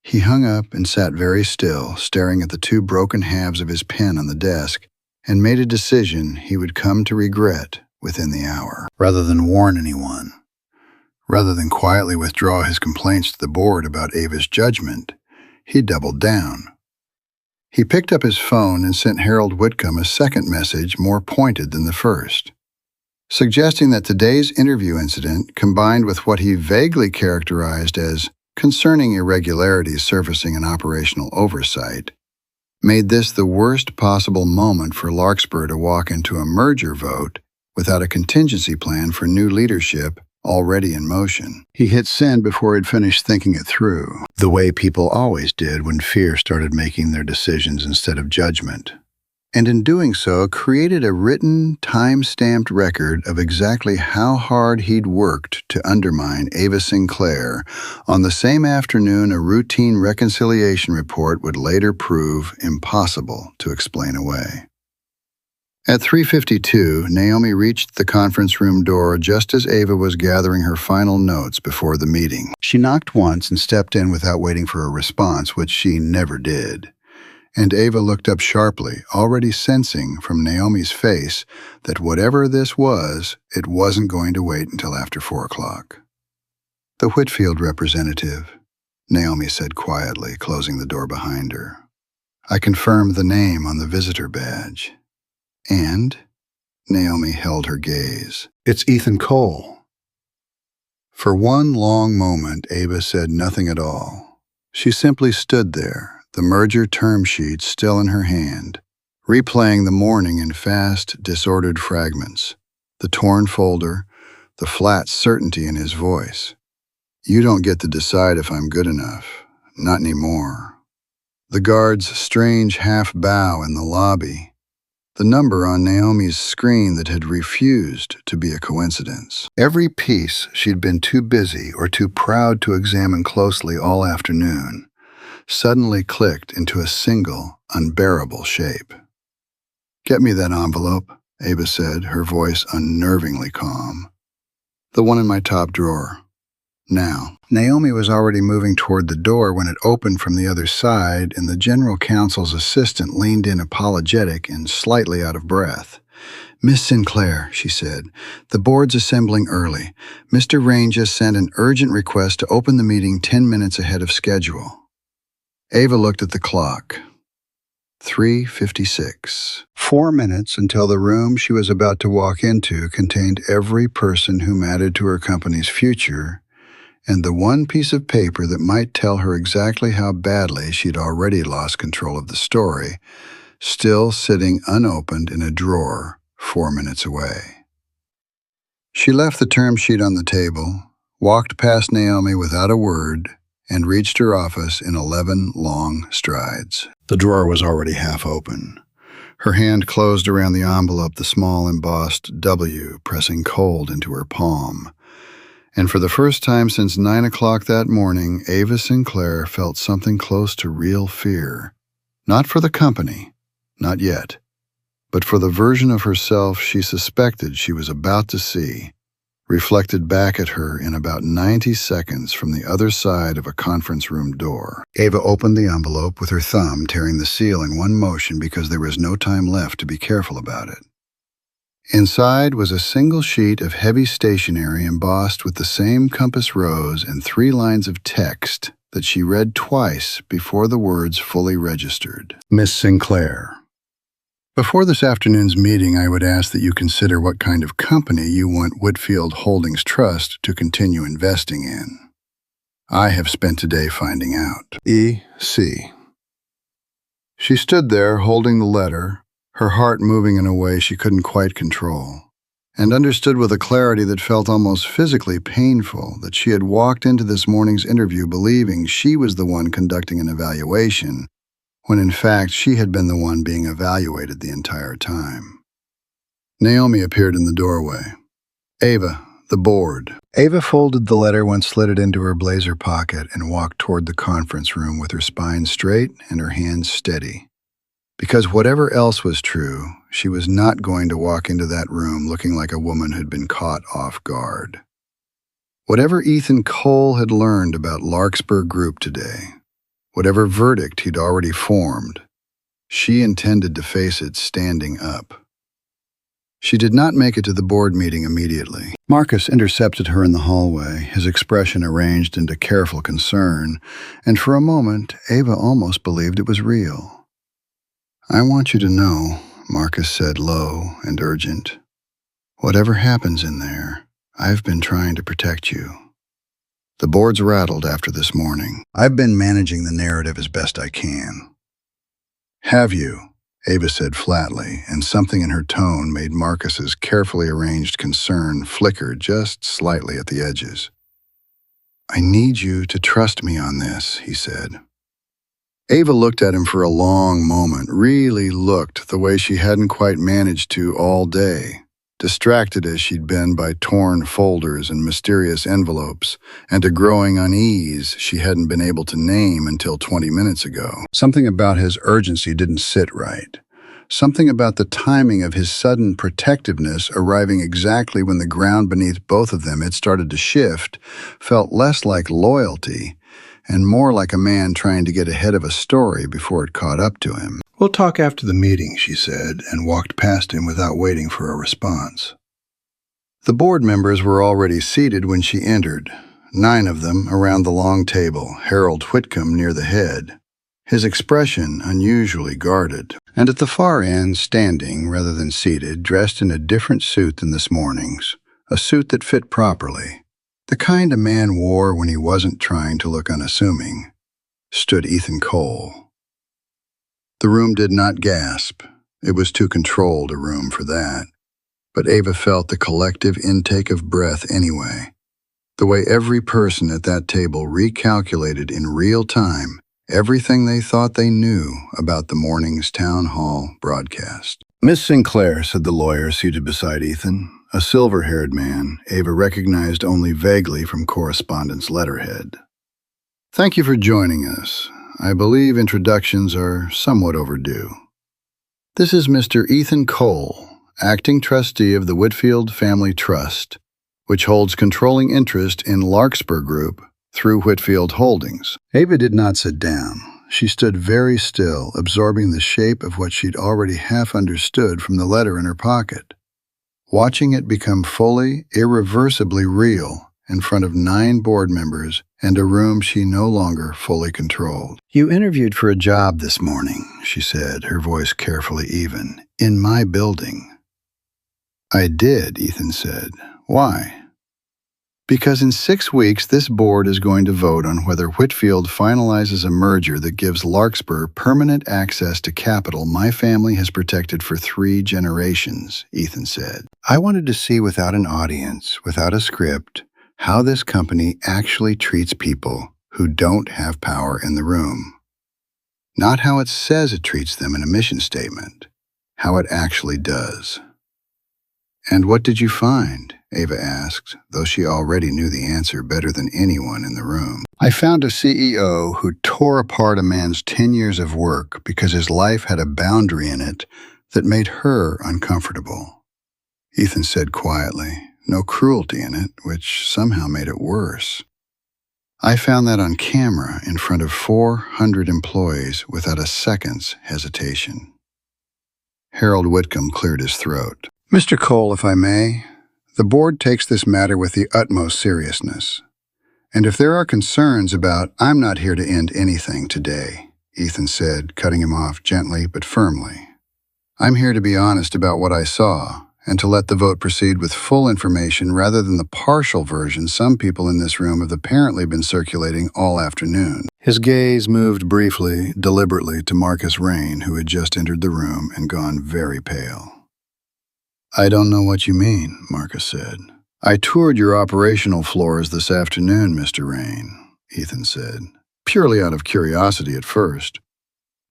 A: He hung up and sat very still, staring at the 2 broken halves of his pen on the desk, and made a decision he would come to regret within the hour. Rather than warn anyone, rather than quietly withdraw his complaints to the board about Ava's judgment, he doubled down. He picked up his phone and sent Harold Whitcomb a second message more pointed than the first, suggesting that today's interview incident, combined with what he vaguely characterized as concerning irregularities surfacing in operational oversight, made this the worst possible moment for Larkspur to walk into a merger vote without a contingency plan for new leadership already in motion. He hit send before he'd finished thinking it through, the way people always did when fear started making their decisions instead of judgment. And in doing so, created a written, time-stamped record of exactly how hard he'd worked to undermine Ava Sinclair on the same afternoon a routine reconciliation report would later prove impossible to explain away. At 3:52, Naomi reached the conference room door just as Ava was gathering her final notes before the meeting. She knocked once and stepped in without waiting for a response, which she never did. And Ava looked up sharply, already sensing from Naomi's face that whatever this was, it wasn't going to wait until after 4 o'clock. "The Whitfield representative," Naomi said quietly, closing the door behind her. "I confirmed the name on the visitor badge. And," Naomi held her gaze, "it's Ethan Cole." For one long moment, Ava said nothing at all. She simply stood there, the merger term sheet still in her hand, replaying the morning in fast, disordered fragments. The torn folder, the flat certainty in his voice. You don't get to decide if I'm good enough. Not anymore. The guard's strange half-bow in the lobby. The number on Naomi's screen that had refused to be a coincidence. Every piece she'd been too busy or too proud to examine closely all afternoon suddenly clicked into a single, unbearable shape. Get me that envelope, Ava said, her voice unnervingly calm. The one in my top drawer. Now. Naomi was already moving toward the door when it opened from the other side, and the general counsel's assistant leaned in apologetic and slightly out of breath. Miss Sinclair, she said, the board's assembling early. Mr. Rain just sent an urgent request to open the meeting 10 minutes ahead of schedule. Ava looked at the clock. 3:56. 4 minutes until the room she was about to walk into contained every person who mattered to her company's future, and the one piece of paper that might tell her exactly how badly she'd already lost control of the story, still sitting unopened in a drawer 4 minutes away. She left the term sheet on the table, walked past Naomi without a word, and reached her office in 11 long strides. The drawer was already half open. Her hand closed around the envelope, the small embossed W pressing cold into her palm. And for the first time since 9 o'clock that morning, Ava Sinclair felt something close to real fear. Not for the company, not yet, but for the version of herself she suspected she was about to see, reflected back at her in about 90 seconds from the other side of a conference room door. Ava opened the envelope with her thumb, tearing the seal in one motion because there was no time left to be careful about it. Inside was a single sheet of heavy stationery embossed with the same compass rose and 3 lines of text that she read twice before the words fully registered. Miss Sinclair. Before this afternoon's meeting, I would ask that you consider what kind of company you want Whitfield Holdings Trust to continue investing in. I have spent today finding out. E.C. She stood there holding the letter, her heart moving in a way she couldn't quite control, and understood with a clarity that felt almost physically painful that she had walked into this morning's interview believing she was the one conducting an evaluation, when in fact she had been the one being evaluated the entire time. Naomi appeared in the doorway. Ava, the board. Ava folded the letter and slid it into her blazer pocket and walked toward the conference room with her spine straight and her hands steady. Because whatever else was true, she was not going to walk into that room looking like a woman who'd been caught off guard. Whatever Ethan Cole had learned about Larkspur Group today, whatever verdict he'd already formed, she intended to face it standing up. She did not make it to the board meeting immediately. Marcus intercepted her in the hallway, his expression arranged into careful concern, and for a moment, Ava almost believed it was real. I want you to know, Marcus said low and urgent. Whatever happens in there, I've been trying to protect you. The board's rattled after this morning. I've been managing the narrative as best I can. Have you? Ava said flatly, and something in her tone made Marcus's carefully arranged concern flicker just slightly at the edges. I need you to trust me on this, he said. Ava looked at him for a long moment, really looked the way she hadn't quite managed to all day, distracted as she'd been by torn folders and mysterious envelopes, and a growing unease she hadn't been able to name until 20 minutes ago. Something about his urgency didn't sit right. Something about the timing of his sudden protectiveness arriving exactly when the ground beneath both of them had started to shift felt less like loyalty and more like a man trying to get ahead of a story before it caught up to him. We'll talk after the meeting, she said, and walked past him without waiting for a response. The board members were already seated when she entered, 9 of them around the long table, Harold Whitcomb near the head, his expression unusually guarded, and at the far end, standing rather than seated, dressed in a different suit than this morning's, a suit that fit properly, The kind a man wore when he wasn't trying to look unassuming, stood Ethan Cole. The room did not gasp. It was too controlled a room for that. But Ava felt the collective intake of breath anyway. The way every person at that table recalculated in real time everything they thought they knew about the morning's town hall broadcast. "Miss Sinclair," said the lawyer seated beside Ethan, a silver-haired man Ava recognized only vaguely from correspondence letterhead. "Thank you for joining us. I believe introductions are somewhat overdue. This is Mr. Ethan Cole, acting trustee of the Whitfield Family Trust, which holds controlling interest in Larkspur Group through Whitfield Holdings." Ava did not sit down. She stood very still, absorbing the shape of what she'd already half understood from the letter in her pocket, watching it become fully, irreversibly real in front of 9 board members and a room she no longer fully controlled. "You interviewed for a job this morning," she said, her voice carefully even, "in my building." "I did," Ethan said. "Why?" "Because in 6 weeks this board is going to vote on whether Whitfield finalizes a merger that gives Larkspur permanent access to capital my family has protected for 3 generations," Ethan said. "I wanted to see without an audience, without a script, how this company actually treats people who don't have power in the room. Not how it says it treats them in a mission statement, how it actually does." "And what did you find?" Ava asked, though she already knew the answer better than anyone in the room. "I found a CEO who tore apart a man's 10 years of work because his life had a boundary in it that made her uncomfortable," Ethan said quietly, no cruelty in it, which somehow made it worse. "I found that on camera in front of 400 employees without a second's hesitation." Harold Whitcomb cleared his throat. "Mr. Cole, if I may, the board takes this matter with the utmost seriousness. And if there are concerns about, I'm not here to end anything today," Ethan said, cutting him off gently but firmly. "I'm here to be honest about what I saw and to let the vote proceed with full information rather than the partial version some people in this room have apparently been circulating all afternoon." His gaze moved briefly, deliberately to Marcus Rain, who had just entered the room and gone very pale. "I don't know what you mean," Marcus said. "I toured your operational floors this afternoon, Mr. Rain," Ethan said, "purely out of curiosity at first.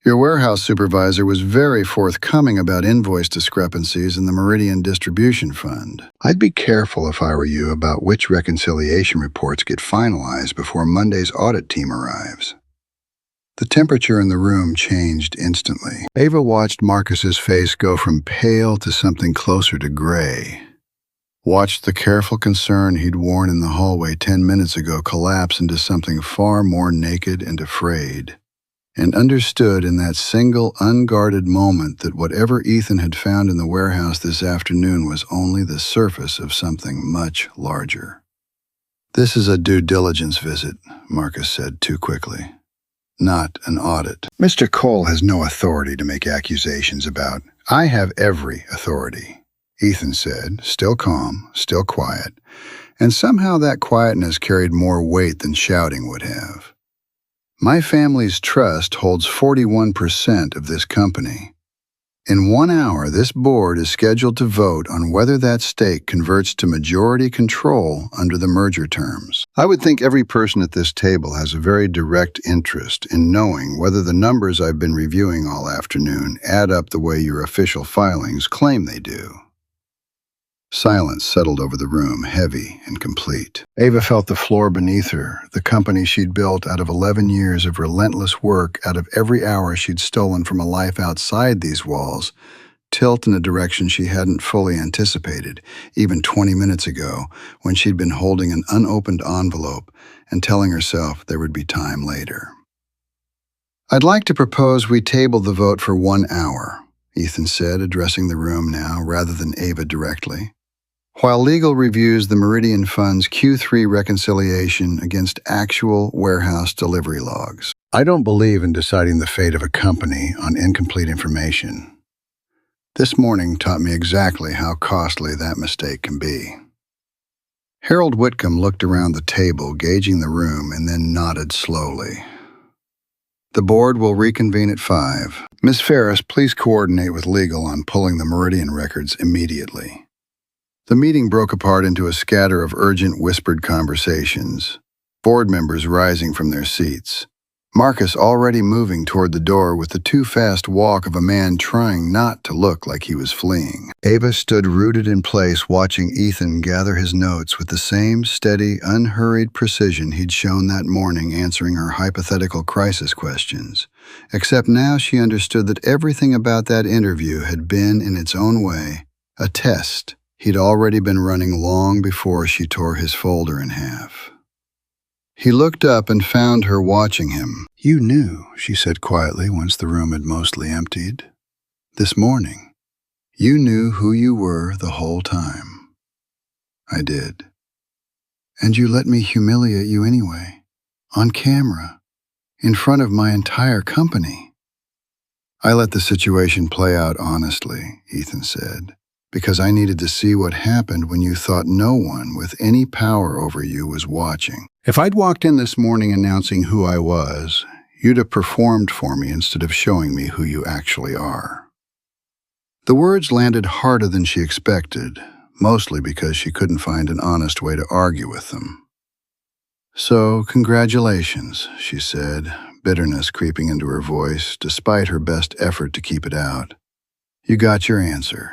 A: Your warehouse supervisor was very forthcoming about invoice discrepancies in the Meridian Distribution Fund. I'd be careful if I were you about which reconciliation reports get finalized before Monday's audit team arrives." The temperature in the room changed instantly. Ava watched Marcus's face go from pale to something closer to gray. Watched the careful concern he'd worn in the hallway 10 minutes ago collapse into something far more naked and afraid, and understood in that single unguarded moment that whatever Ethan had found in the warehouse this afternoon was only the surface of something much larger. "This is a due diligence visit," Marcus said too quickly. "Not an audit. Mr. Cole has no authority to make accusations about." "I have every authority," Ethan said, still calm, still quiet, and somehow that quietness carried more weight than shouting would have. "My family's trust holds 41% of this company. In 1 hour, this board is scheduled to vote on whether that stake converts to majority control under the merger terms. I would think every person at this table has a very direct interest in knowing whether the numbers I've been reviewing all afternoon add up the way your official filings claim they do." Silence settled over the room, heavy and complete. Ava felt the floor beneath her, the company she'd built out of 11 years of relentless work out of every hour she'd stolen from a life outside these walls, tilt in a direction she hadn't fully anticipated, even 20 minutes ago, when she'd been holding an unopened envelope and telling herself there would be time later. "I'd like to propose we table the vote for 1 hour, Ethan said, addressing the room now rather than Ava directly, "while legal reviews the Meridian Fund's Q3 reconciliation against actual warehouse delivery logs. I don't believe in deciding the fate of a company on incomplete information. This morning taught me exactly how costly that mistake can be." Harold Whitcomb looked around the table, gauging the room, and then nodded slowly. The board will reconvene at 5. Miss Ferris, please coordinate with legal on pulling the Meridian records immediately. The meeting broke apart into a scatter of urgent whispered conversations, board members rising from their seats. Marcus already moving toward the door with the too-fast walk of a man trying not to look like he was fleeing. Ava stood rooted in place watching Ethan gather his notes with the same steady, unhurried precision he'd shown that morning answering her hypothetical crisis questions. Except now she understood that everything about that interview had been, in its own way, a test he'd already been running long before she tore his folder in half. He looked up and found her watching him. "You knew," she said quietly once the room had mostly emptied. "This morning. You knew who you were the whole time." "I did." "And you let me humiliate you anyway. On camera. In front of my entire company." "I let the situation play out honestly," Ethan said, "because I needed to see what happened when you thought no one with any power over you was watching. If I'd walked in this morning announcing who I was, you'd have performed for me instead of showing me who you actually are." The words landed harder than she expected, mostly because she couldn't find an honest way to argue with them. "So, congratulations," she said, bitterness creeping into her voice, despite her best effort to keep it out. "You got your answer."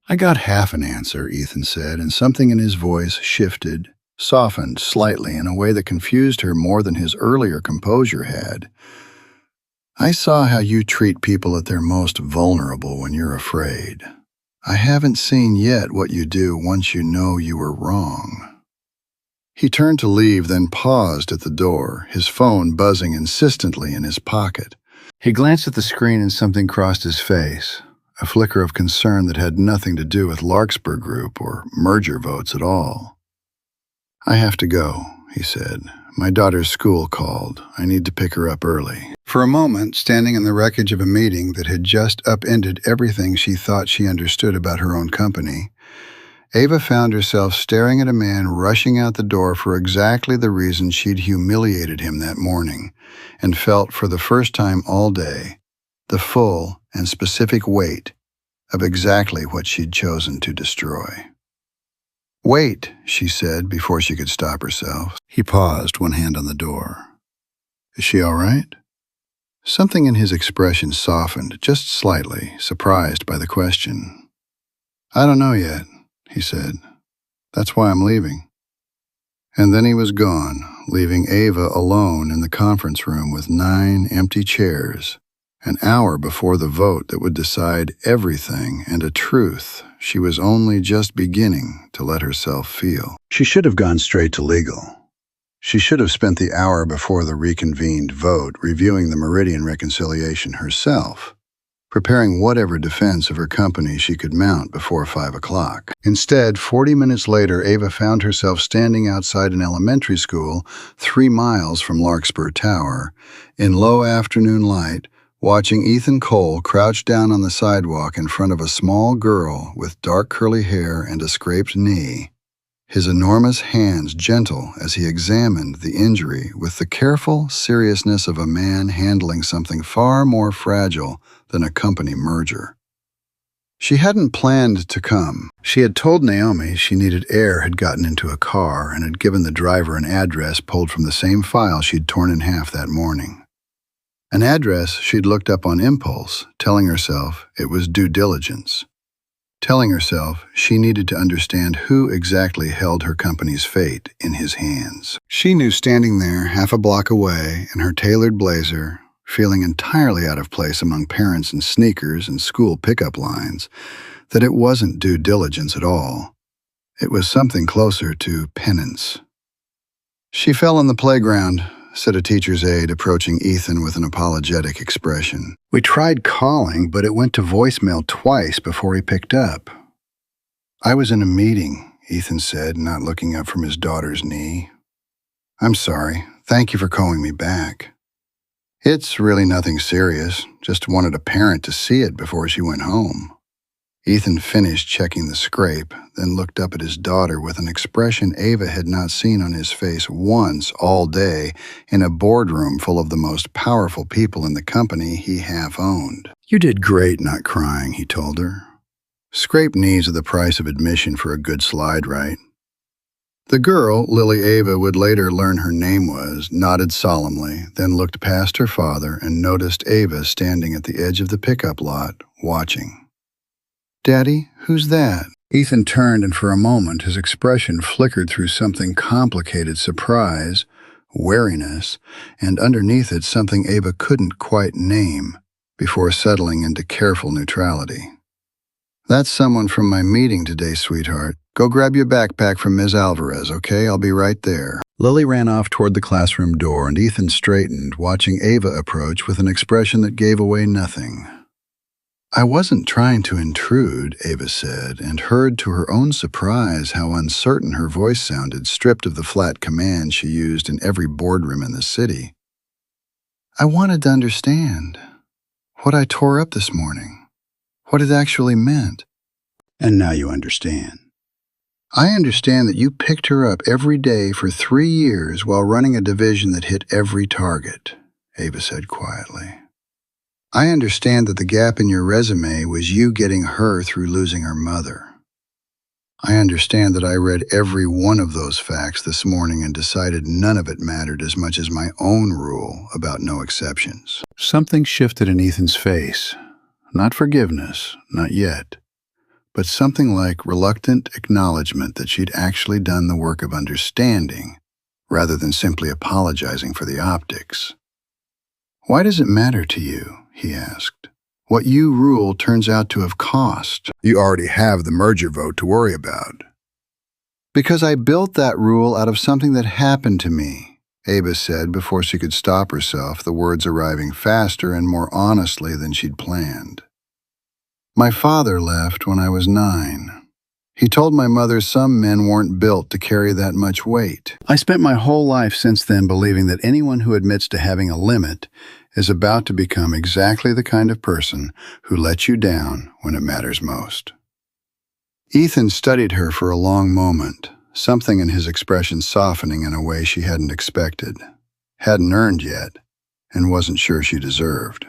A: "I got half an answer," Ethan said, and something in his voice shifted, softened slightly in a way that confused her more than his earlier composure had. "I saw how you treat people at their most vulnerable when you're afraid. I haven't seen yet what you do once you know you were wrong." He turned to leave, then paused at the door, his phone buzzing insistently in his pocket. He glanced at the screen and something crossed his face, a flicker of concern that had nothing to do with Larkspur Group or merger votes at all. "I have to go," he said. "My daughter's school called. I need to pick her up early." For a moment, standing in the wreckage of a meeting that had just upended everything she thought she understood about her own company, Ava found herself staring at a man rushing out the door for exactly the reason she'd humiliated him that morning, and felt for the first time all day the full and specific weight of exactly what she'd chosen to destroy. "Wait," she said before she could stop herself. He paused, one hand on the door. "Is she all right?" Something in his expression softened, just slightly, surprised by the question. "I don't know yet," he said. "That's why I'm leaving." And then he was gone, leaving Ava alone in the conference room with 9 empty chairs, an hour before the vote that would decide everything and a truth she was only just beginning to let herself feel. She should have gone straight to legal. She should have spent the hour before the reconvened vote reviewing the Meridian reconciliation herself, preparing whatever defense of her company she could mount before 5 o'clock. Instead, 40 minutes later, Ava found herself standing outside an elementary school 3 miles from Larkspur Tower, in low afternoon light, watching Ethan Cole crouch down on the sidewalk in front of a small girl with dark curly hair and a scraped knee, his enormous hands gentle as he examined the injury with the careful seriousness of a man handling something far more fragile than a company merger. She hadn't planned to come. She had told Naomi she needed air had gotten into a car and had given the driver an address pulled from the same file she'd torn in half that morning. An address she'd looked up on impulse, telling herself it was due diligence. Telling herself she needed to understand who exactly held her company's fate in his hands. She knew standing there half a block away in her tailored blazer, feeling entirely out of place among parents and sneakers and school pickup lines, that it wasn't due diligence at all. It was something closer to penance. "She fell on the playground," said a teacher's aide, approaching Ethan with an apologetic expression. "We tried calling, but it went to voicemail twice before he picked up." "I was in a meeting," Ethan said, not looking up from his daughter's knee. "I'm sorry. Thank you for calling me back." "It's really nothing serious. Just wanted a parent to see it before she went home." Ethan finished checking the scrape, then looked up at his daughter with an expression Ava had not seen on his face once all day in a boardroom full of the most powerful people in the company he half owned. "You did great not crying," he told her. "Scraped knees are the price of admission for a good slide, right?" The girl, Lily Ava would later learn her name was, nodded solemnly, then looked past her father and noticed Ava standing at the edge of the pickup lot, watching. "Daddy, who's that?" Ethan turned, and for a moment his expression flickered through something complicated: surprise, wariness, and underneath it something Ava couldn't quite name, before settling into careful neutrality. "That's someone from my meeting today, sweetheart. Go grab your backpack from Ms. Alvarez, okay? I'll be right there." Lily ran off toward the classroom door, and Ethan straightened, watching Ava approach with an expression that gave away nothing. "I wasn't trying to intrude," Ava said, and heard to her own surprise how uncertain her voice sounded, stripped of the flat command she used in every boardroom in the city. "I wanted to understand what I tore up this morning, what it actually meant." "And now you understand." "I understand that you picked her up every day for 3 years while running a division that hit every target," Ava said quietly. "I understand that the gap in your resume was you getting her through losing her mother. I understand that I read every one of those facts this morning and decided none of it mattered as much as my own rule about no exceptions." Something shifted in Ethan's face. Not forgiveness, not yet, but something like reluctant acknowledgement that she'd actually done the work of understanding, rather than simply apologizing for the optics. "Why does it matter to you?" he asked. "What you rule turns out to have cost. You already have the merger vote to worry about." "Because I built that rule out of something that happened to me," Ava said before she could stop herself, the words arriving faster and more honestly than she'd planned. "My father left when I was 9. He told my mother some men weren't built to carry that much weight. I spent my whole life since then believing that anyone who admits to having a limit is about to become exactly the kind of person who lets you down when it matters most." Ethan studied her for a long moment, something in his expression softening in a way she hadn't expected, hadn't earned yet, and wasn't sure she deserved.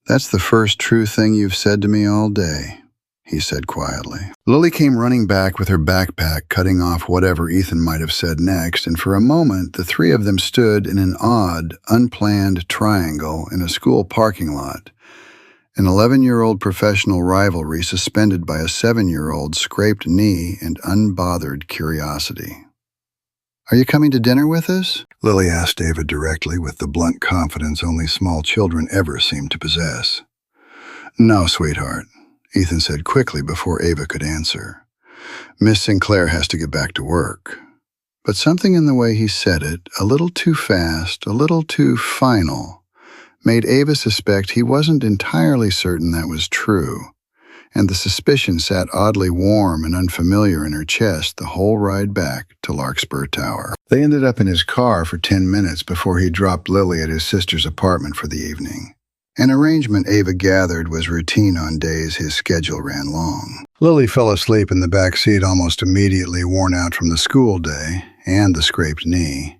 A: "That's the first true thing you've said to me all day," he said quietly. Lily came running back with her backpack, cutting off whatever Ethan might have said next, and for a moment the three of them stood in an odd, unplanned triangle in a school parking lot, an 11-year-old professional rivalry suspended by a 7-year-old scraped knee and unbothered curiosity. "Are you coming to dinner with us?" Lily asked David directly, with the blunt confidence only small children ever seem to possess. "No, sweetheart," Ethan said quickly before Ava could answer. "Miss Sinclair has to get back to work." But something in the way he said it, a little too fast, a little too final, made Ava suspect he wasn't entirely certain that was true, and the suspicion sat oddly warm and unfamiliar in her chest the whole ride back to Larkspur Tower. They ended up in his car for 10 minutes before he dropped Lily at his sister's apartment for the evening. An arrangement Ava gathered was routine on days his schedule ran long. Lily fell asleep in the back seat almost immediately, worn out from the school day and the scraped knee.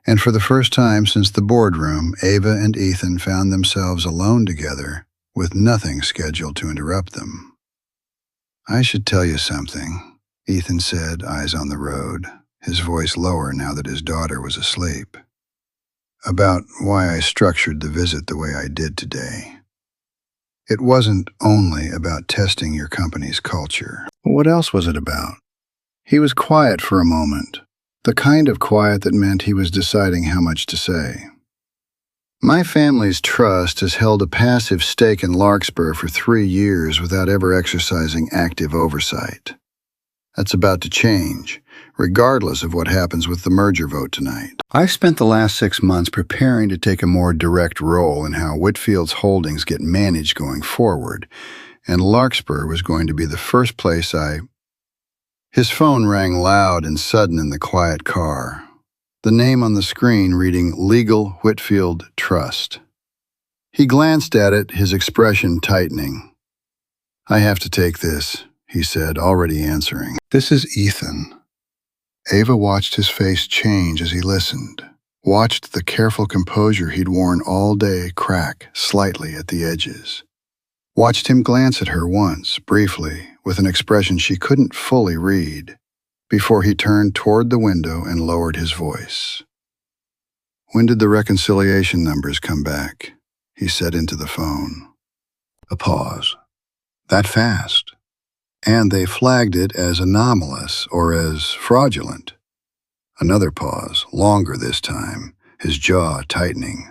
A: And for the first time since the boardroom, Ava and Ethan found themselves alone together, with nothing scheduled to interrupt them. "I should tell you something," Ethan said, eyes on the road, his voice lower now that his daughter was asleep. "About why I structured the visit the way I did today. It wasn't only about testing your company's culture." What else was it about? He was quiet for a moment, the kind of quiet that meant he was deciding how much to say. "My family's trust has held a passive stake in Larkspur for 3 years without ever exercising active oversight. That's about to change, regardless of what happens with the merger vote tonight. I've spent the last 6 months preparing to take a more direct role in how Whitfield's holdings get managed going forward, and Larkspur was going to be the first place I—" His phone rang loud and sudden in the quiet car, the name on the screen reading Legal Whitfield Trust. He glanced at it, his expression tightening. "I have to take this," he said, already answering. "This is Ethan." Ava watched his face change as he listened, watched the careful composure he'd worn all day crack slightly at the edges, watched him glance at her once, briefly, with an expression she couldn't fully read, before he turned toward the window and lowered his voice. "When did the reconciliation numbers come back?" he said into the phone. A pause. "That fast? And they flagged it as anomalous or as fraudulent." Another pause, longer this time, his jaw tightening.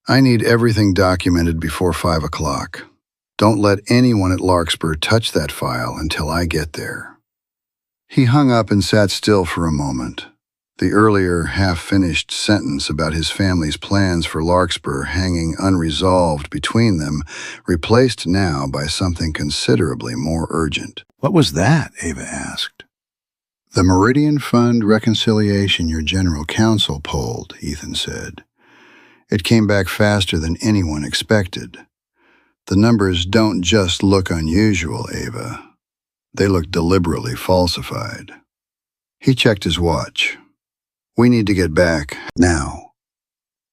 A: "I need everything documented before 5 o'clock. Don't let anyone at Larkspur touch that file until I get there." He hung up and sat still for a moment, the earlier half-finished sentence about his family's plans for Larkspur hanging unresolved between them, replaced now by something considerably more urgent. "What was that?" Ava asked. "The Meridian Fund reconciliation your general counsel polled," Ethan said. "It came back faster than anyone expected. The numbers don't just look unusual, Ava. They look deliberately falsified." He checked his watch. "We need to get back now."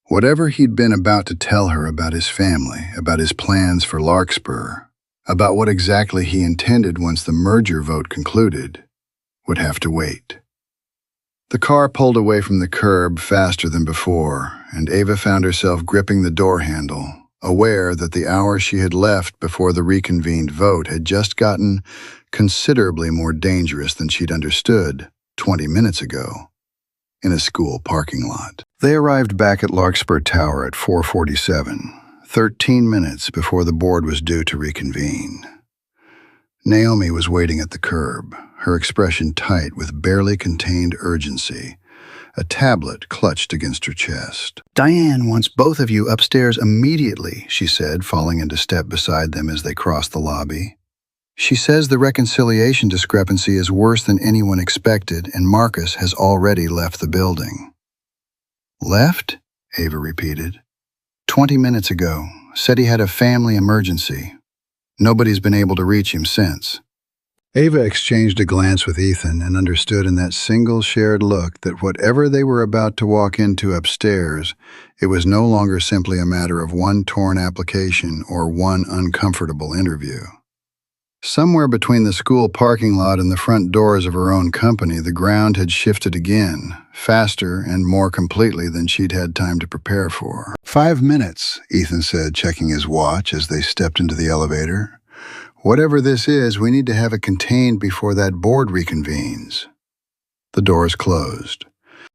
A: Whatever he'd been about to tell her about his family, about his plans for Larkspur, about what exactly he intended once the merger vote concluded, would have to wait. The car pulled away from the curb faster than before, and Ava found herself gripping the door handle, aware that the hour she had left before the reconvened vote had just gotten considerably more dangerous than she'd understood 20 minutes ago. In a school parking lot. They arrived back at Larkspur Tower at 4:47, 13 minutes before the board was due to reconvene. Naomi was waiting at the curb, her expression tight with barely contained urgency, a tablet clutched against her chest. "Diane wants both of you upstairs immediately," she said, falling into step beside them as they crossed the lobby. "She says the reconciliation discrepancy is worse than anyone expected, and Marcus has already left the building." "Left?" Ava repeated. 20 minutes ago. Said he had a family emergency. Nobody's been able to reach him since." Ava exchanged a glance with Ethan and understood in that single shared look that whatever they were about to walk into upstairs, it was no longer simply a matter of one torn application or one uncomfortable interview. Somewhere between the school parking lot and the front doors of her own company, the ground had shifted again, faster and more completely than she'd had time to prepare for. 5 minutes, Ethan said, checking his watch as they stepped into the elevator. "Whatever this is, we need to have it contained before that board reconvenes." The doors closed.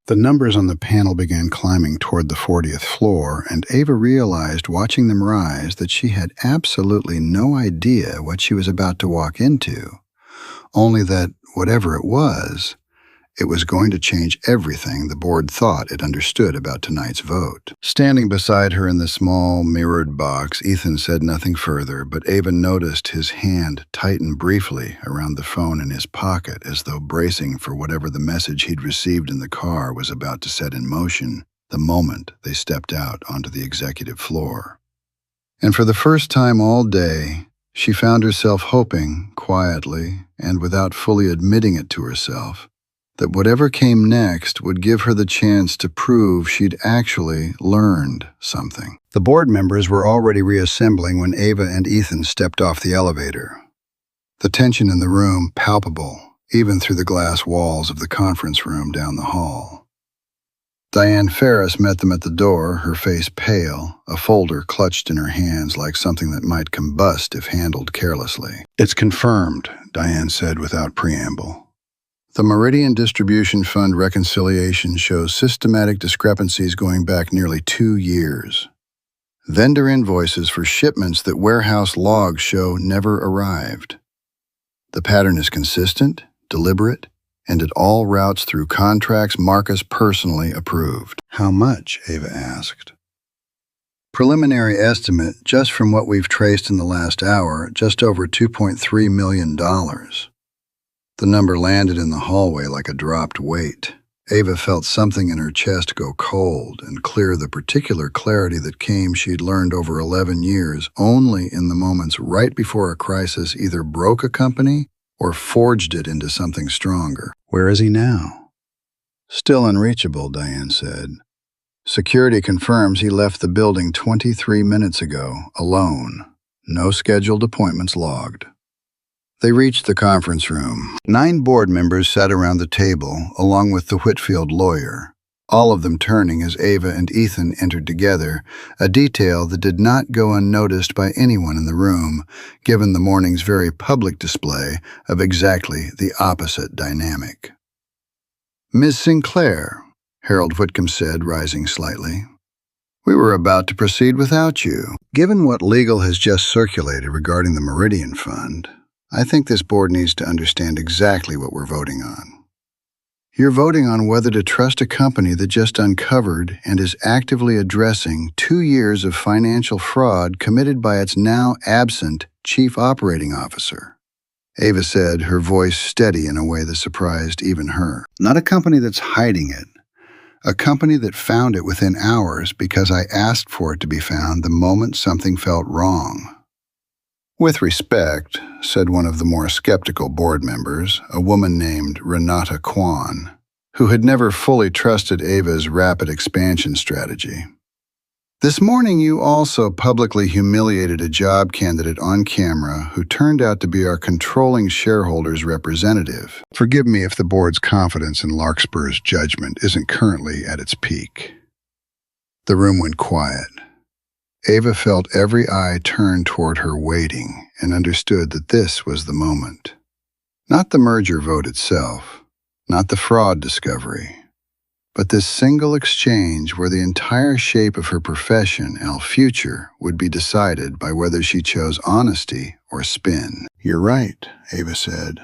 A: The numbers on the panel began climbing toward the 40th floor, and Ava realized, watching them rise, that she had absolutely no idea what she was about to walk into, only that, whatever it was going to change everything the board thought it understood about tonight's vote. Standing beside her in the small, mirrored box, Ethan said nothing further, but Ava noticed his hand tighten briefly around the phone in his pocket as though bracing for whatever the message he'd received in the car was about to set in motion the moment they stepped out onto the executive floor. And for the first time all day, she found herself hoping, quietly, and without fully admitting it to herself, that whatever came next would give her the chance to prove she'd actually learned something. The board members were already reassembling when Ava and Ethan stepped off the elevator. The tension in the room palpable, even through the glass walls of the conference room down the hall. Diane Ferris met them at the door, her face pale, a folder clutched in her hands like something that might combust if handled carelessly. "It's confirmed," Diane said without preamble. "The Meridian Distribution Fund reconciliation shows systematic discrepancies going back nearly 2 years. Vendor invoices for shipments that warehouse logs show never arrived. The pattern is consistent, deliberate, and it all routes through contracts Marcus personally approved." "How much?" Ava asked. "Preliminary estimate, just from what we've traced in the last hour, just over $2.3 million. The number landed in the hallway like a dropped weight. Ava felt something in her chest go cold and clear the particular clarity that came she'd learned over 11 years only in the moments right before a crisis either broke a company or forged it into something stronger. Where is he now? Still unreachable, Diane said. Security confirms he left the building 23 minutes ago, alone. No scheduled appointments logged. They reached the conference room. 9 board members sat around the table, along with the Whitfield lawyer, all of them turning as Ava and Ethan entered together, a detail that did not go unnoticed by anyone in the room, given the morning's very public display of exactly the opposite dynamic. "Ms. Sinclair," Harold Whitcomb said, rising slightly, "we were about to proceed without you. Given what legal has just circulated regarding the Meridian Fund, I think this board needs to understand exactly what we're voting on. You're voting on whether to trust a company that just uncovered and is actively addressing 2 years of financial fraud committed by its now absent chief operating officer," Ava said, her voice steady in a way that surprised even her. "Not a company that's hiding it. A company that found it within hours because I asked for it to be found the moment something felt wrong." "With respect," said one of the more skeptical board members, a woman named Renata Kwan, who had never fully trusted Ava's rapid expansion strategy. "This morning you also publicly humiliated a job candidate on camera who turned out to be our controlling shareholders' representative. Forgive me if the board's confidence in Larkspur's judgment isn't currently at its peak." The room went quiet. Ava felt every eye turn toward her waiting and understood that this was the moment. Not the merger vote itself, not the fraud discovery, but this single exchange where the entire shape of her profession and future would be decided by whether she chose honesty or spin. "You're right," Ava said.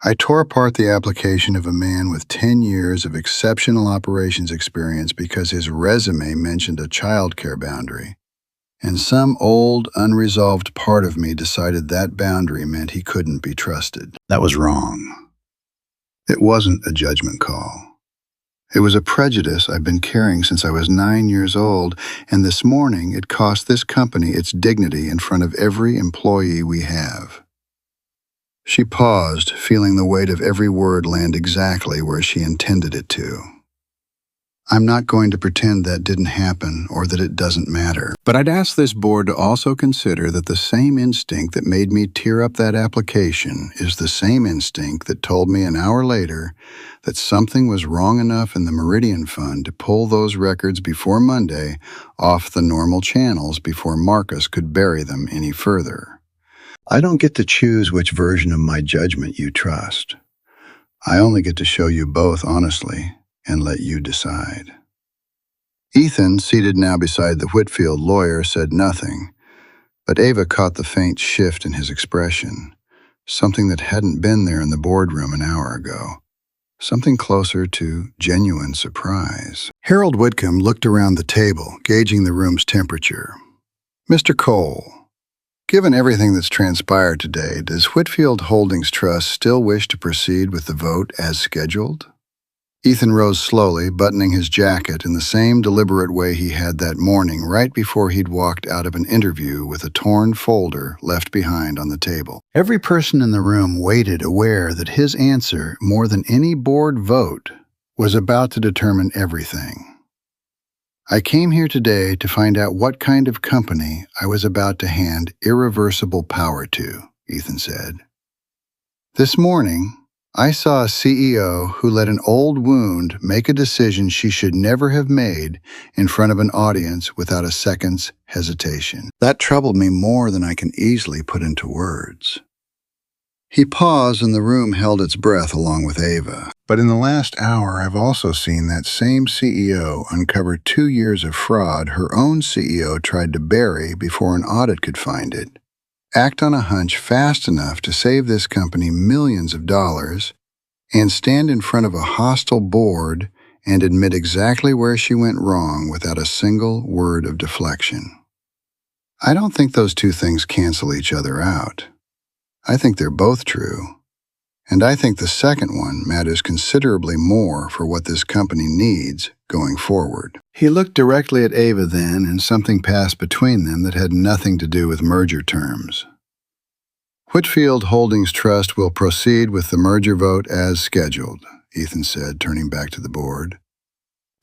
A: "I tore apart the application of a man with 10 years of exceptional operations experience because his resume mentioned a child care boundary. And some old, unresolved part of me decided that boundary meant he couldn't be trusted. That was wrong. It wasn't a judgment call. It was a prejudice I've been carrying since I was 9 years old, and this morning it cost this company its dignity in front of every employee we have." She paused, feeling the weight of every word land exactly where she intended it to. "I'm not going to pretend that didn't happen or that it doesn't matter. But I'd ask this board to also consider that the same instinct that made me tear up that application is the same instinct that told me an hour later that something was wrong enough in the Meridian Fund to pull those records before Monday off the normal channels before Marcus could bury them any further. I don't get to choose which version of my judgment you trust. I only get to show you both honestly and let you decide." Ethan, seated now beside the Whitfield lawyer, said nothing, but Ava caught the faint shift in his expression, something that hadn't been there in the boardroom an hour ago, something closer to genuine surprise. Harold Whitcomb looked around the table, gauging the room's temperature. "Mr. Cole, given everything that's transpired today, does Whitfield Holdings Trust still wish to proceed with the vote as scheduled?" Ethan rose slowly, buttoning his jacket in the same deliberate way he had that morning right before he'd walked out of an interview with a torn folder left behind on the table. Every person in the room waited, aware that his answer, more than any board vote, was about to determine everything. "I came here today to find out what kind of company I was about to hand irreversible power to," Ethan said. "This morning, I saw a CEO who let an old wound make a decision she should never have made in front of an audience without a second's hesitation. That troubled me more than I can easily put into words." He paused and the room held its breath along with Ava. "But in the last hour, I've also seen that same CEO uncover 2 years of fraud her own CEO tried to bury before an audit could find it, act on a hunch fast enough to save this company millions of dollars, and stand in front of a hostile board and admit exactly where she went wrong without a single word of deflection. I don't think those two things cancel each other out. I think they're both true, And I think the second one matters considerably more for what this company needs going forward. He looked directly at Ava then, and something passed between them that had nothing to do with merger terms. Whitfield Holdings Trust will proceed with the merger vote as scheduled, Ethan said, turning back to the board,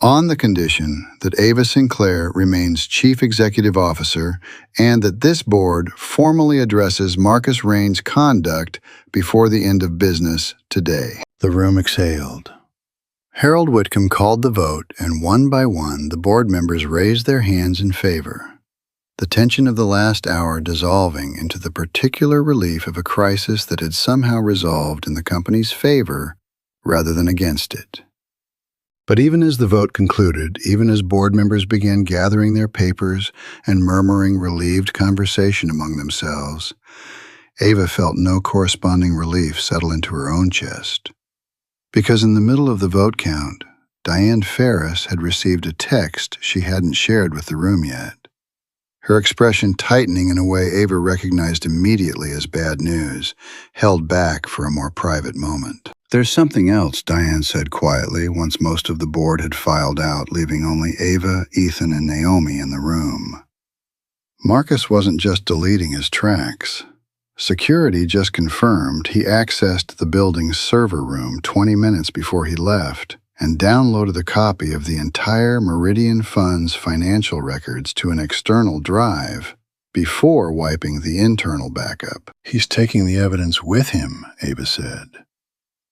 A: on the condition that Ava Sinclair remains Chief Executive Officer and that this board formally addresses Marcus Rain's conduct before the end of business today. The room exhaled. Harold Whitcomb called the vote, and one by one the board members raised their hands in favor, the tension of the last hour dissolving into the particular relief of a crisis that had somehow resolved in the company's favor rather than against it. But even as the vote concluded, even as board members began gathering their papers and murmuring relieved conversation among themselves, Ava felt no corresponding relief settle into her own chest. Because in the middle of the vote count, Diane Ferris had received a text she hadn't shared with the room yet, her expression tightening in a way Ava recognized immediately as bad news, held back for a more private moment. "There's something else," Diane said quietly once most of the board had filed out, leaving only Ava, Ethan, and Naomi in the room. Marcus wasn't just deleting his tracks. Security just confirmed he accessed the building's server room 20 minutes before he left and downloaded a copy of the entire Meridian Fund's financial records to an external drive before wiping the internal backup. "He's taking the evidence with him," Ava said.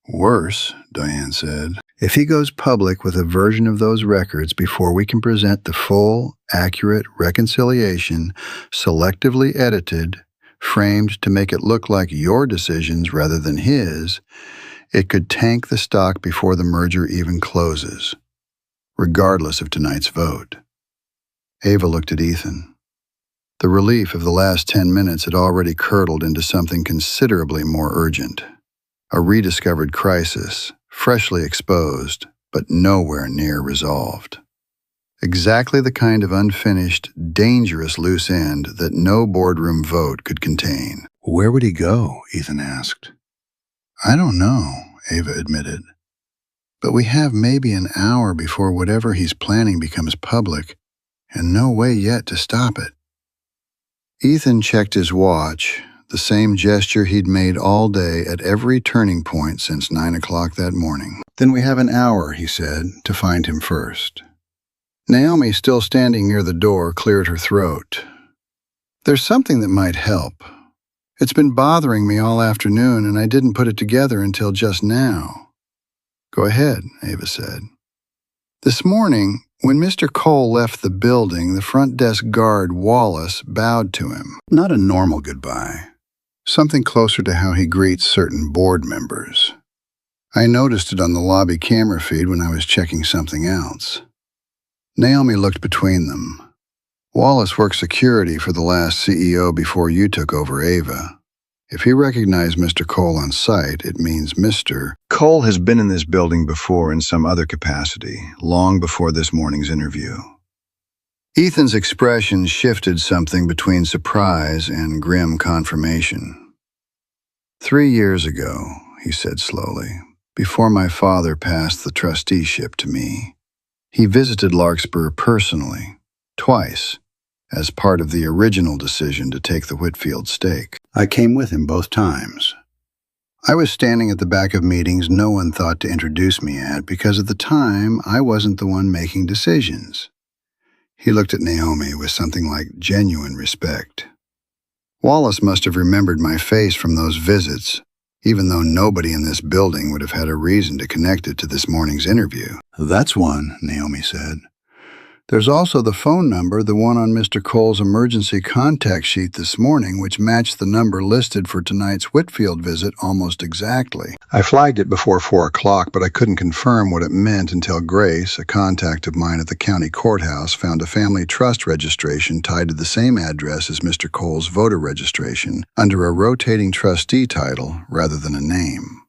A: "Worse," Diane said, "if he goes public with a version of those records before we can present the full, accurate reconciliation, selectively edited, framed to make it look like your decisions rather than his, it could tank the stock before the merger even closes, regardless of tonight's vote." Ava looked at Ethan. The relief of the last 10 minutes had already curdled into something considerably more urgent. A rediscovered crisis, freshly exposed, but nowhere near resolved. Exactly the kind of unfinished, dangerous loose end that no boardroom vote could contain. "Where would he go?" Ethan asked. "I don't know," Ava admitted. "But we have maybe an hour before whatever he's planning becomes public, and no way yet to stop it." Ethan checked his watch, the same gesture he'd made all day at every turning point since 9 o'clock that morning. "Then we have an hour," he said, "to find him first." Naomi, still standing near the door, cleared her throat. "There's something that might help. It's been bothering me all afternoon, and I didn't put it together until just now." "Go ahead," Ava said. "This morning, when Mr. Cole left the building, the front desk guard, Wallace, bowed to him. Not a normal goodbye. Something closer to how he greets certain board members. I noticed it on the lobby camera feed when I was checking something else." Naomi looked between them. "Wallace worked security for the last CEO before you took over, Ava. If he recognized Mr. Cole on sight, it means Mr. Cole has been in this building before in some other capacity, long before this morning's interview." Ethan's expression shifted something between surprise and grim confirmation. 3 years ago, he said slowly, before my father passed the trusteeship to me, he visited Larkspur personally, twice, as part of the original decision to take the Whitfield stake. I came with him both times. I was standing at the back of meetings no one thought to introduce me at because at the time I wasn't the one making decisions. He looked at Naomi with something like genuine respect. Wallace must have remembered my face from those visits, even though nobody in this building would have had a reason to connect it to this morning's interview. That's one, Naomi said. There's also the phone number, the one on Mr. Cole's emergency contact sheet this morning, which matched the number listed for tonight's Whitfield visit almost exactly. I flagged it before 4 o'clock, but I couldn't confirm what it meant until Grace, a contact of mine at the county courthouse, found a family trust registration tied to the same address as Mr. Cole's voter registration under a rotating trustee title rather than a name.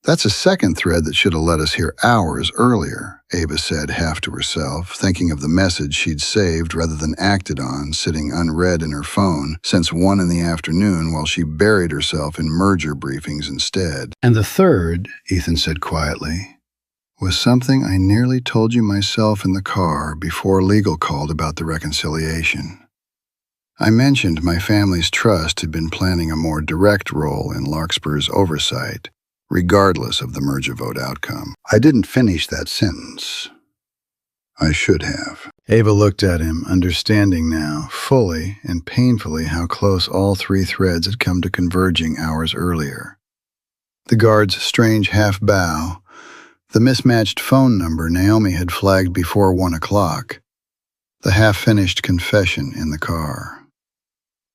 A: That's a second thread that should have let us hear hours earlier, Ava said half to herself, thinking of the message she'd saved rather than acted on, sitting unread in her phone since 1 in the afternoon while she buried herself in merger briefings instead. And the third, Ethan said quietly, was something I nearly told you myself in the car before legal called about the reconciliation. I mentioned my family's trust had been planning a more direct role in Larkspur's oversight, regardless of the merger vote outcome. I didn't finish that sentence. I should have. Ava looked at him, understanding now, fully and painfully, how close all 3 threads had come to converging hours earlier. The guard's strange half-bow, the mismatched phone number Naomi had flagged before 1 o'clock, the half-finished confession in the car.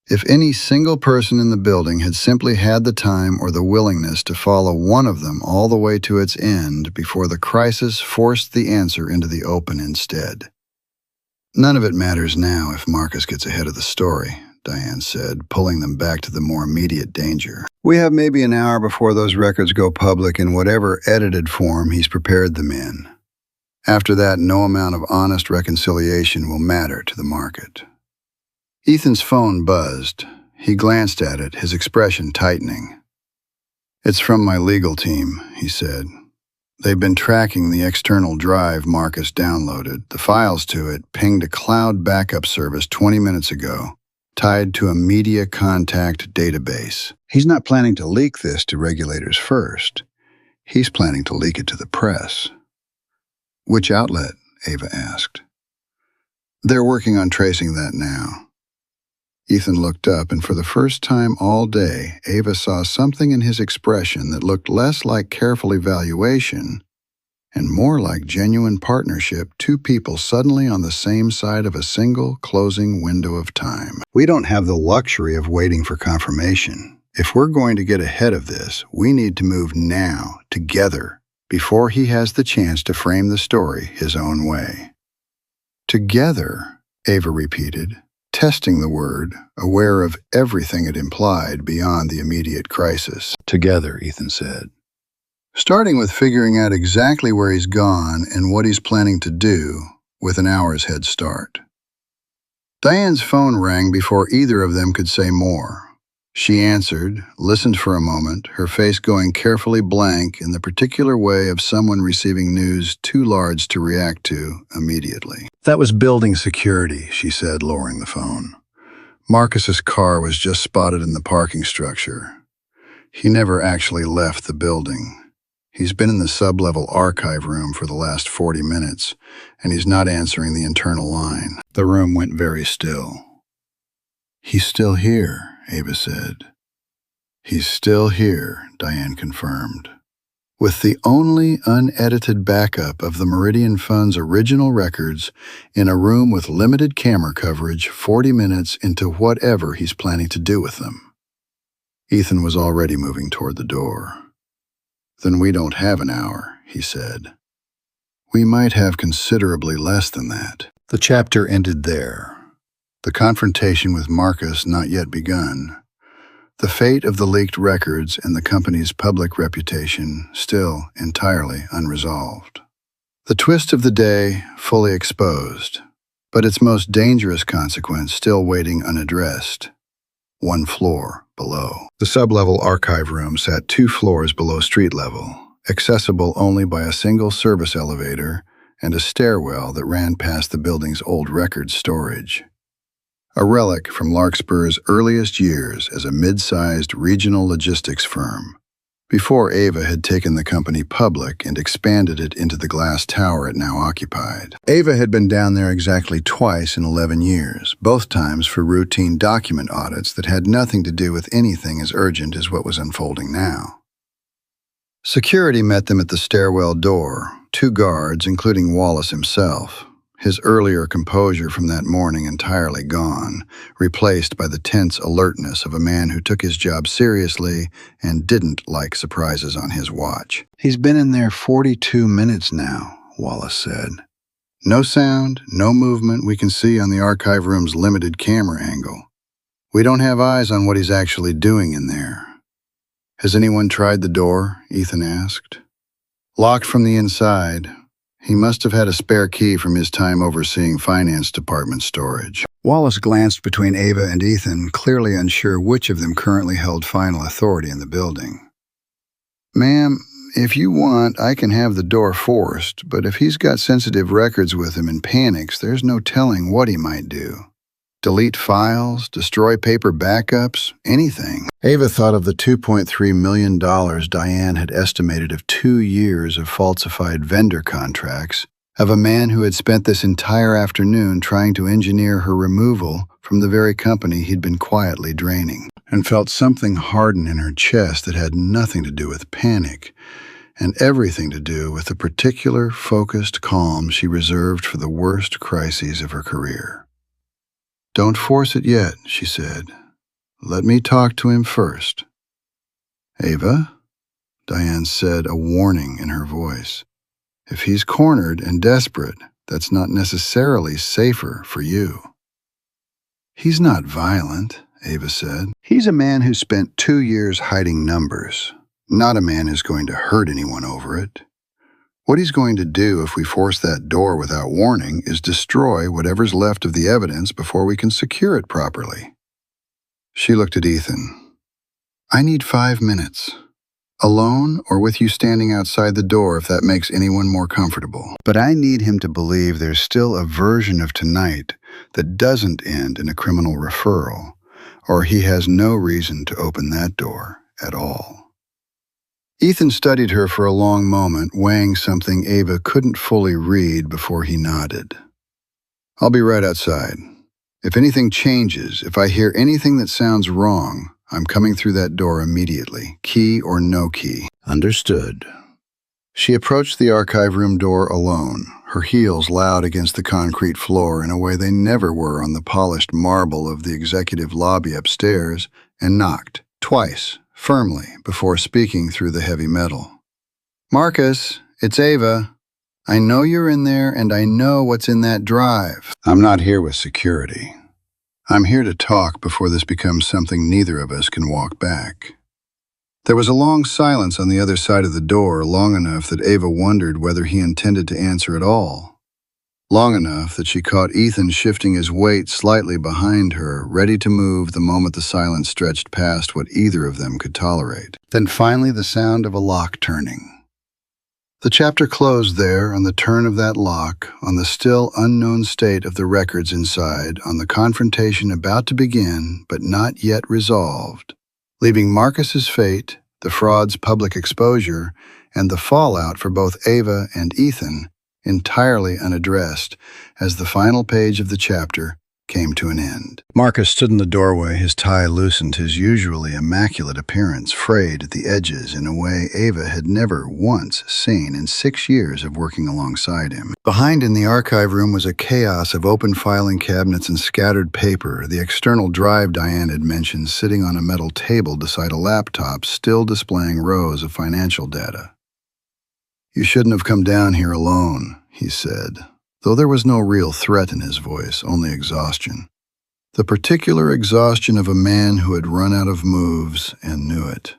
A: If any single person in the building had simply had the time or the willingness to follow one of them all the way to its end before the crisis forced the answer into the open instead. None of it matters now if Marcus gets ahead of the story, Diane said, pulling them back to the more immediate danger. We have maybe an hour before those records go public in whatever edited form he's prepared them in. After that, no amount of honest reconciliation will matter to the market. Ethan's phone buzzed. He glanced at it, his expression tightening. It's from my legal team, he said. They've been tracking the external drive Marcus downloaded. The files to it pinged a cloud backup service 20 minutes ago, tied to a media contact database. He's not planning to leak this to regulators first. He's planning to leak it to the press. Which outlet? Ava asked. They're working on tracing that now. Ethan looked up, and for the first time all day, Ava saw something in his expression that looked less like careful evaluation and more like genuine partnership, 2 people suddenly on the same side of a single closing window of time. We don't have the luxury of waiting for confirmation. If we're going to get ahead of this, we need to move now, together, before he has the chance to frame the story his own way. Together, Ava repeated, testing the word, aware of everything it implied beyond the immediate crisis. Together, Ethan said. Starting with figuring out exactly where he's gone and what he's planning to do with an hour's head start. Diane's phone rang before either of them could say more. She answered, listened for a moment, her face going carefully blank in the particular way of someone receiving news too large to react to immediately. That was building security, she said, lowering the phone. Marcus's car was just spotted in the parking structure. He never actually left the building. He's been in the sub-level archive room for the last 40 minutes, and he's not answering the internal line. The room went very still. He's still here, Ava said. He's still here, Diane confirmed. With the only unedited backup of the Meridian Fund's original records in a room with limited camera coverage 40 minutes into whatever he's planning to do with them. Ethan was already moving toward the door. Then we don't have an hour, he said. We might have considerably less than that. The chapter ended there. The confrontation with Marcus not yet begun. The fate of the leaked records and the company's public reputation still entirely unresolved. The twist of the day fully exposed, but its most dangerous consequence still waiting unaddressed. 1 floor below. The sub-level archive room sat 2 floors below street level, accessible only by a single service elevator and a stairwell that ran past the building's old records storage. A relic from Larkspur's earliest years as a mid-sized regional logistics firm, before Ava had taken the company public and expanded it into the glass tower it now occupied. Ava had been down there exactly twice in 11 years, both times for routine document audits that had nothing to do with anything as urgent as what was unfolding now. Security met them at the stairwell door, 2 guards, including Wallace himself. His earlier composure from that morning entirely gone, replaced by the tense alertness of a man who took his job seriously and didn't like surprises on his watch. He's been in there 42 minutes now, Wallace said. No sound, no movement we can see on the archive room's limited camera angle. We don't have eyes on what he's actually doing in there. Has anyone tried the door? Ethan asked. Locked from the inside. He must have had a spare key from his time overseeing finance department storage. Wallace glanced between Ava and Ethan, clearly unsure which of them currently held final authority in the building. Ma'am, if you want, I can have the door forced, but if he's got sensitive records with him and panics, there's no telling what he might do. Delete files, destroy paper backups, anything. Ava thought of the $2.3 million Diane had estimated of 2 years of falsified vendor contracts, of a man who had spent this entire afternoon trying to engineer her removal from the very company he'd been quietly draining, and felt something harden in her chest that had nothing to do with panic, and everything to do with the particular, focused calm she reserved for the worst crises of her career. Don't force it yet, she said. Let me talk to him first. Ava, Diane said, a warning in her voice. If he's cornered and desperate, that's not necessarily safer for you. He's not violent, Ava said. He's a man who spent 2 years hiding numbers, not a man who's going to hurt anyone over it. What he's going to do if we force that door without warning is destroy whatever's left of the evidence before we can secure it properly. She looked at Ethan. I need 5 minutes. Alone or with you standing outside the door if that makes anyone more comfortable. But I need him to believe there's still a version of tonight that doesn't end in a criminal referral, or he has no reason to open that door at all. Ethan studied her for a long moment, weighing something Ava couldn't fully read before he nodded. I'll be right outside. If anything changes, if I hear anything that sounds wrong, I'm coming through that door immediately, key or no key. Understood. She approached the archive room door alone, her heels loud against the concrete floor in a way they never were on the polished marble of the executive lobby upstairs, and knocked, twice, firmly, before speaking through the heavy metal. Marcus, it's Ava. I know you're in there, and I know what's in that drive. I'm not here with security. I'm here to talk before this becomes something neither of us can walk back. There was a long silence on the other side of the door, long enough that Ava wondered whether he intended to answer at all. Long enough that she caught Ethan shifting his weight slightly behind her, ready to move the moment the silence stretched past what either of them could tolerate. Then finally the sound of a lock turning. The chapter closed there on the turn of that lock, on the still unknown state of the records inside, on the confrontation about to begin but not yet resolved, leaving Marcus's fate, the fraud's public exposure, and the fallout for both Ava and Ethan entirely unaddressed as the final page of the chapter came to an end. Marcus stood in the doorway, his tie loosened, his usually immaculate appearance frayed at the edges in a way Ava had never once seen in 6 years of working alongside him. Behind in the archive room was a chaos of open filing cabinets and scattered paper, the external drive Diane had mentioned sitting on a metal table beside a laptop still displaying rows of financial data. You shouldn't have come down here alone, he said, though there was no real threat in his voice, only exhaustion. The particular exhaustion of a man who had run out of moves and knew it.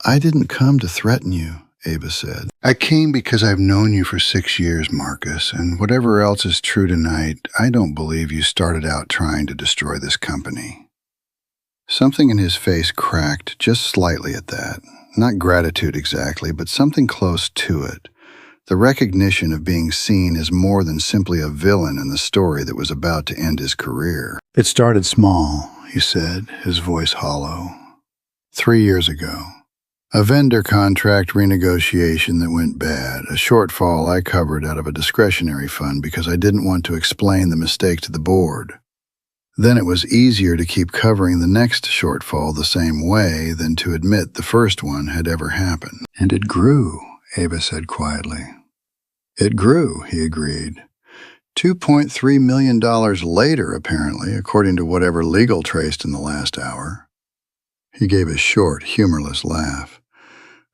A: I didn't come to threaten you, Ava said. I came because I've known you for 6 years, Marcus, and whatever else is true tonight, I don't believe you started out trying to destroy this company. Something in his face cracked just slightly at that. Not gratitude exactly, but something close to it. The recognition of being seen as more than simply a villain in the story that was about to end his career. It started small, he said, his voice hollow. 3 years ago. A vendor contract renegotiation that went bad, a shortfall I covered out of a discretionary fund because I didn't want to explain the mistake to the board. Then it was easier to keep covering the next shortfall the same way than to admit the first one had ever happened. And it grew, Ava said quietly. It grew, he agreed. $2.3 million later, apparently, according to whatever legal traced in the last hour. He gave a short, humorless laugh.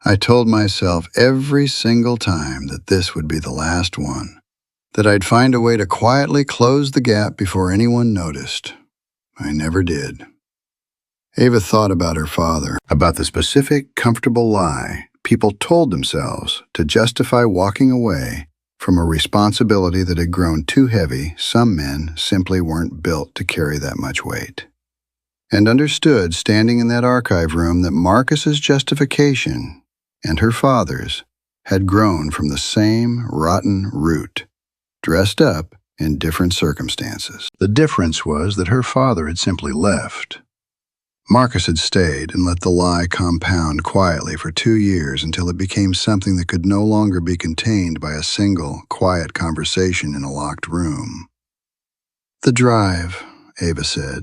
A: I told myself every single time that this would be the last one, that I'd find a way to quietly close the gap before anyone noticed. I never did. Ava thought about her father, about the specific, comfortable lie people told themselves to justify walking away from a responsibility that had grown too heavy. Some men simply weren't built to carry that much weight. And understood, standing in that archive room, that Marcus's justification and her father's had grown from the same rotten root, dressed up in different circumstances. The difference was that her father had simply left. Marcus had stayed and let the lie compound quietly for 2 years until it became something that could no longer be contained by a single, quiet conversation in a locked room. "The drive," Ava said.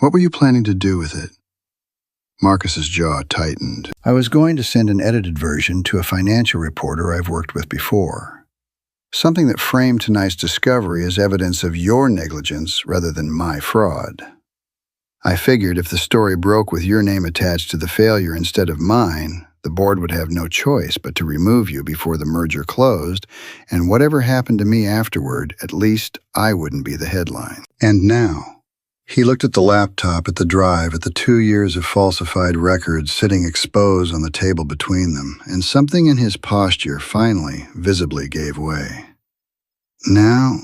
A: "What were you planning to do with it?" Marcus's jaw tightened. "I was going to send an edited version to a financial reporter I've worked with before. Something that framed tonight's discovery as evidence of your negligence rather than my fraud. I figured if the story broke with your name attached to the failure instead of mine, the board would have no choice but to remove you before the merger closed, and whatever happened to me afterward, at least I wouldn't be the headline." And now, he looked at the laptop, at the drive, at the 2 years of falsified records sitting exposed on the table between them, and something in his posture finally, visibly gave way. "Now,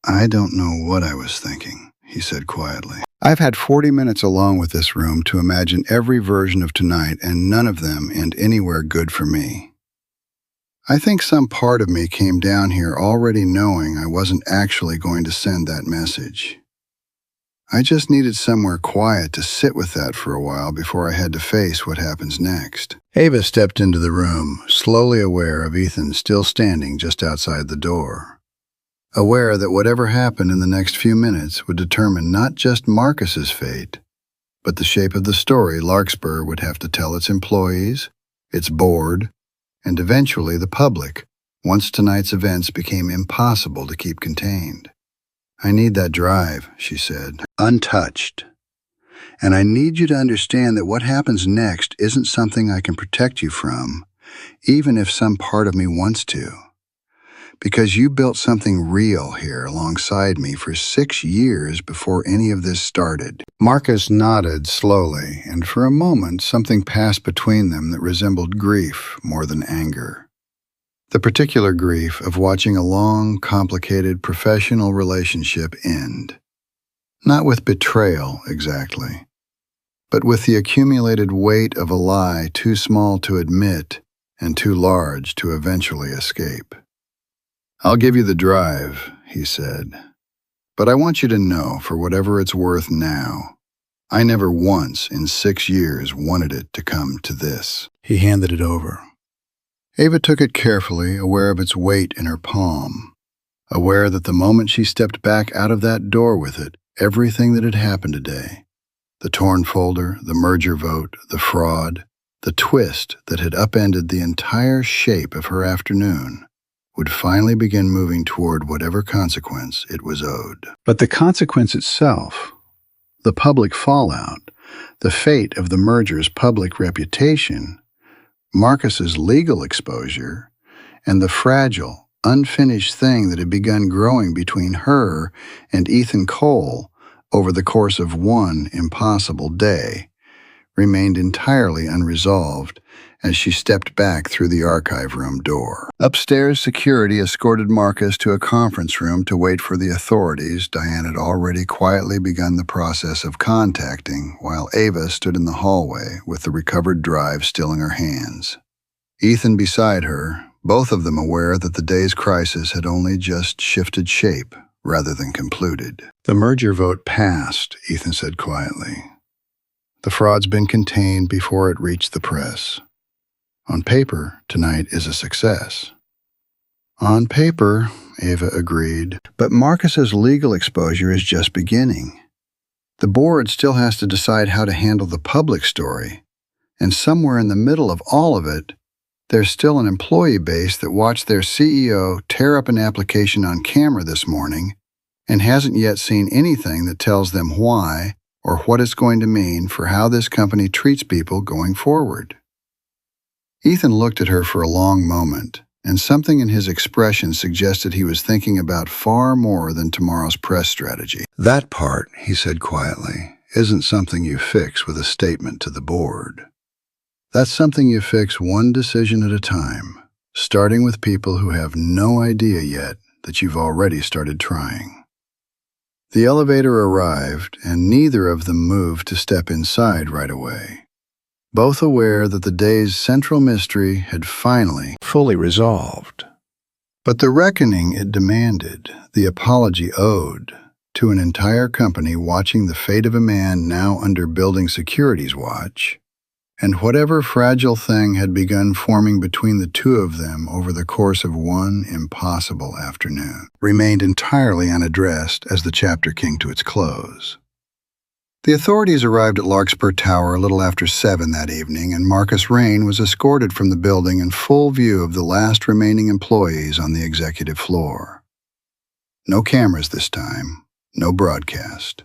A: I don't know what I was thinking," he said quietly. "I've had 40 minutes alone with this room to imagine every version of tonight, and none of them end anywhere good for me. I think some part of me came down here already knowing I wasn't actually going to send that message. I just needed somewhere quiet to sit with that for a while before I had to face what happens next." Ava stepped into the room, slowly aware of Ethan still standing just outside the door. Aware that whatever happened in the next few minutes would determine not just Marcus's fate, but the shape of the story Larkspur would have to tell its employees, its board, and eventually the public, once tonight's events became impossible to keep contained. "I need that drive," she said, "untouched. And I need you to understand that what happens next isn't something I can protect you from, even if some part of me wants to. Because you built something real here alongside me for 6 years before any of this started." Marcus nodded slowly, and for a moment something passed between them that resembled grief more than anger. The particular grief of watching a long, complicated professional relationship end. Not with betrayal, exactly, but with the accumulated weight of a lie too small to admit and too large to eventually escape. "I'll give you the drive," he said. "But I want you to know, for whatever it's worth now, I never once in 6 years wanted it to come to this." He handed it over. Ava took it carefully, aware of its weight in her palm, aware that the moment she stepped back out of that door with it, everything that had happened today, the torn folder, the merger vote, the fraud, the twist that had upended the entire shape of her afternoon, would finally begin moving toward whatever consequence it was owed. But the consequence itself, the public fallout, the fate of the merger's public reputation, Marcus's legal exposure, and the fragile, unfinished thing that had begun growing between her and Ethan Cole over the course of one impossible day, remained entirely unresolved as she stepped back through the archive room door. Upstairs, security escorted Marcus to a conference room to wait for the authorities Diane had already quietly begun the process of contacting, while Ava stood in the hallway with the recovered drive still in her hands. Ethan beside her, both of them aware that the day's crisis had only just shifted shape rather than concluded. "The merger vote passed," Ethan said quietly. "The fraud's been contained before it reached the press. On paper, tonight is a success." "On paper," Ava agreed, "but Marcus's legal exposure is just beginning. The board still has to decide how to handle the public story, and somewhere in the middle of all of it, there's still an employee base that watched their CEO tear up an application on camera this morning and hasn't yet seen anything that tells them why or what it's going to mean for how this company treats people going forward." Ethan looked at her for a long moment, and something in his expression suggested he was thinking about far more than tomorrow's press strategy. "That part," he said quietly, isn't something you fix with a statement to the board. That's something you fix one decision at a time, starting with people who have no idea yet that you've already started trying. The elevator arrived, and neither of them moved to step inside right away, both aware that the day's central mystery had finally fully resolved. But the reckoning it demanded, the apology owed, to an entire company watching the fate of a man now under building security's watch, and whatever fragile thing had begun forming between the two of them over the course of one impossible afternoon, remained entirely unaddressed as the chapter came to its close. The authorities arrived at Larkspur Tower a little after 7 that evening, and Marcus Rain was escorted from the building in full view of the last remaining employees on the executive floor. No cameras this time, no broadcast.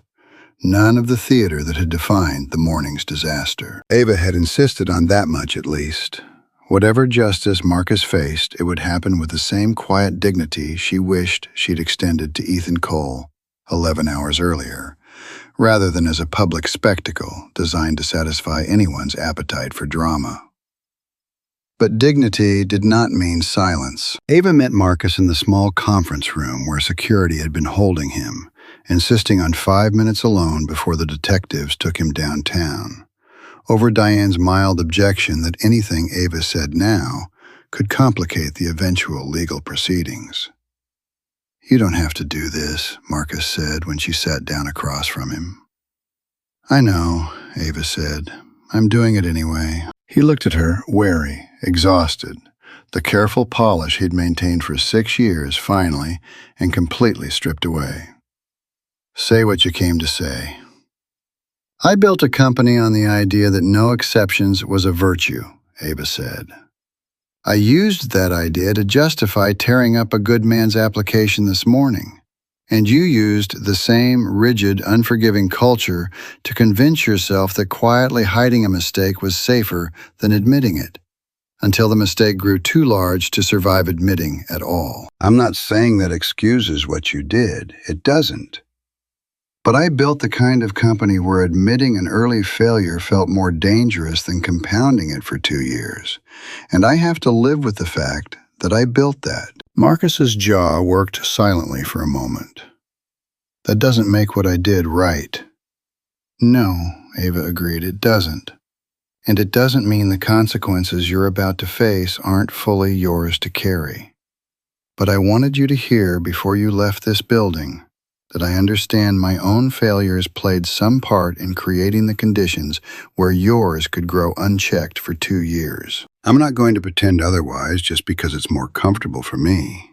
A: None of the theater that had defined the morning's disaster. Ava had insisted on that much at least. Whatever justice Marcus faced, it would happen with the same quiet dignity she wished she'd extended to Ethan Cole 11 hours earlier, rather than as a public spectacle designed to satisfy anyone's appetite for drama. But dignity did not mean silence. Ava met Marcus in the small conference room where security had been holding him, insisting on 5 minutes alone before the detectives took him downtown, over Diane's mild objection that anything Ava said now could complicate the eventual legal proceedings. "You don't have to do this," Marcus said when she sat down across from him. "I know," Ava said. "I'm doing it anyway." He looked at her, wary, exhausted, the careful polish he'd maintained for 6 years finally and completely stripped away. "Say what you came to say." "I built a company on the idea that no exceptions was a virtue," Ava said. "I used that idea to justify tearing up a good man's application this morning, and you used the same rigid, unforgiving culture to convince yourself that quietly hiding a mistake was safer than admitting it, until the mistake grew too large to survive admitting at all. I'm not saying that excuses what you did. It doesn't. But I built the kind of company where admitting an early failure felt more dangerous than compounding it for 2 years. And I have to live with the fact that I built that." Marcus's jaw worked silently for a moment. "That doesn't make what I did right." "No," Ava agreed, "it doesn't. And it doesn't mean the consequences you're about to face aren't fully yours to carry. But I wanted you to hear before you left this building that I understand my own failures played some part in creating the conditions where yours could grow unchecked for 2 years. I'm not going to pretend otherwise just because it's more comfortable for me."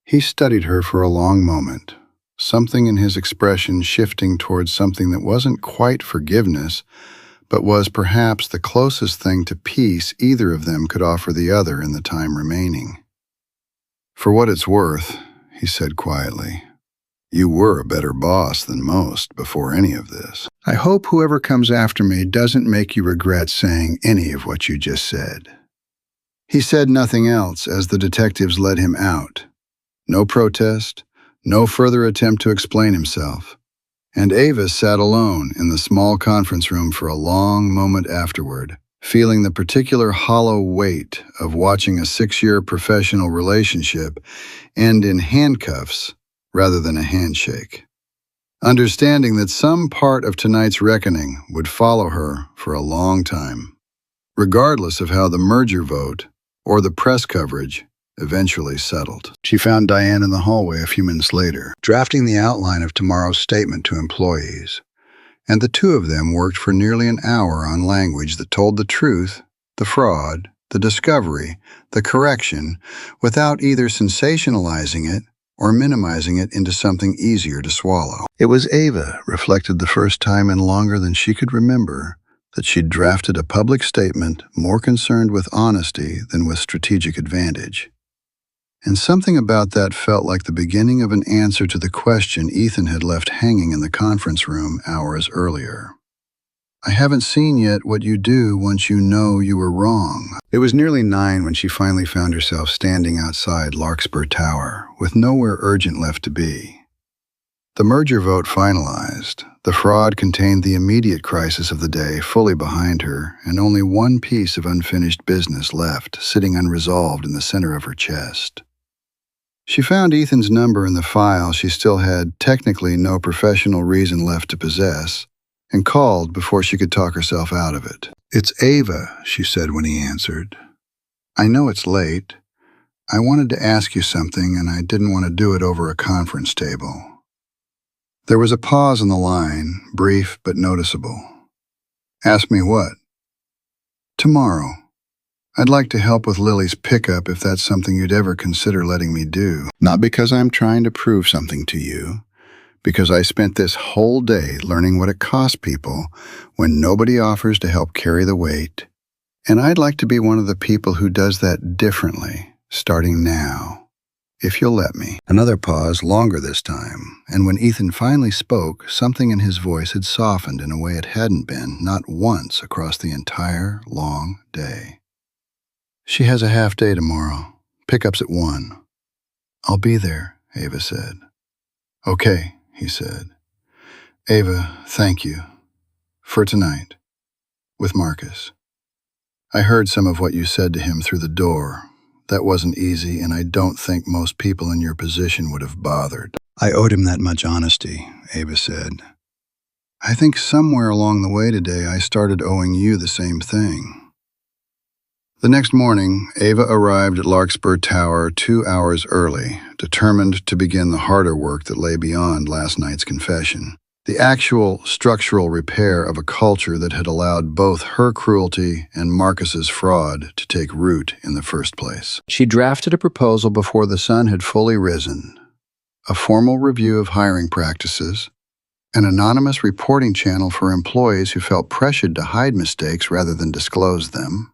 A: He studied her for a long moment, something in his expression shifting towards something that wasn't quite forgiveness, but was perhaps the closest thing to peace either of them could offer the other in the time remaining. "For what it's worth," he said quietly, "you were a better boss than most before any of this. I hope whoever comes after me doesn't make you regret saying any of what you just said." He said nothing else as the detectives led him out. No protest, no further attempt to explain himself. And Ava sat alone in the small conference room for a long moment afterward, feeling the particular hollow weight of watching a 6-year professional relationship end in handcuffs rather than a handshake, understanding that some part of tonight's reckoning would follow her for a long time, regardless of how the merger vote or the press coverage eventually settled. She found Diane in the hallway a few minutes later, drafting the outline of tomorrow's statement to employees, and the two of them worked for nearly an hour on language that told the truth, the fraud, the discovery, the correction, without either sensationalizing it or minimizing it into something easier to swallow. It was Ava, reflected the first time in longer than she could remember, that she'd drafted a public statement more concerned with honesty than with strategic advantage. And something about that felt like the beginning of an answer to the question Ethan had left hanging in the conference room hours earlier. "I haven't seen yet what you do once you know you were wrong." It was nearly 9 when she finally found herself standing outside Larkspur Tower, with nowhere urgent left to be. The merger vote finalized, The fraud contained the immediate crisis of the day fully behind her, and only one piece of unfinished business left, sitting unresolved in the center of her chest. She found Ethan's number in the file she still had technically no professional reason left to possess, and called before she could talk herself out of it. "It's Ava," she said when he answered. "I know it's late. I wanted to ask you something, and I didn't want to do it over a conference table." There was a pause on the line, brief but noticeable. "Ask me what?" "Tomorrow. I'd like to help with Lily's pickup if that's something you'd ever consider letting me do. Not because I'm trying to prove something to you, because I spent this whole day learning what it costs people when nobody offers to help carry the weight, and I'd like to be one of the people who does that differently, starting now, if you'll let me." Another pause, longer this time, and when Ethan finally spoke, something in his voice had softened in a way it hadn't been, not once across the entire long day. "She has a half day tomorrow. Pickup's at 1. "I'll be there," Ava said. "Okay," he said. "Ava, thank you. For tonight. With Marcus. I heard some of what you said to him through the door. That wasn't easy, and I don't think most people in your position would have bothered." "I owed him that much honesty," Ava said. "I think somewhere along the way today I started owing you the same thing." The next morning, Ava arrived at Larkspur Tower 2 hours early, determined to begin the harder work that lay beyond last night's confession. The actual structural repair of a culture that had allowed both her cruelty and Marcus's fraud to take root in the first place. She drafted a proposal before the sun had fully risen, a formal review of hiring practices, an anonymous reporting channel for employees who felt pressured to hide mistakes rather than disclose them,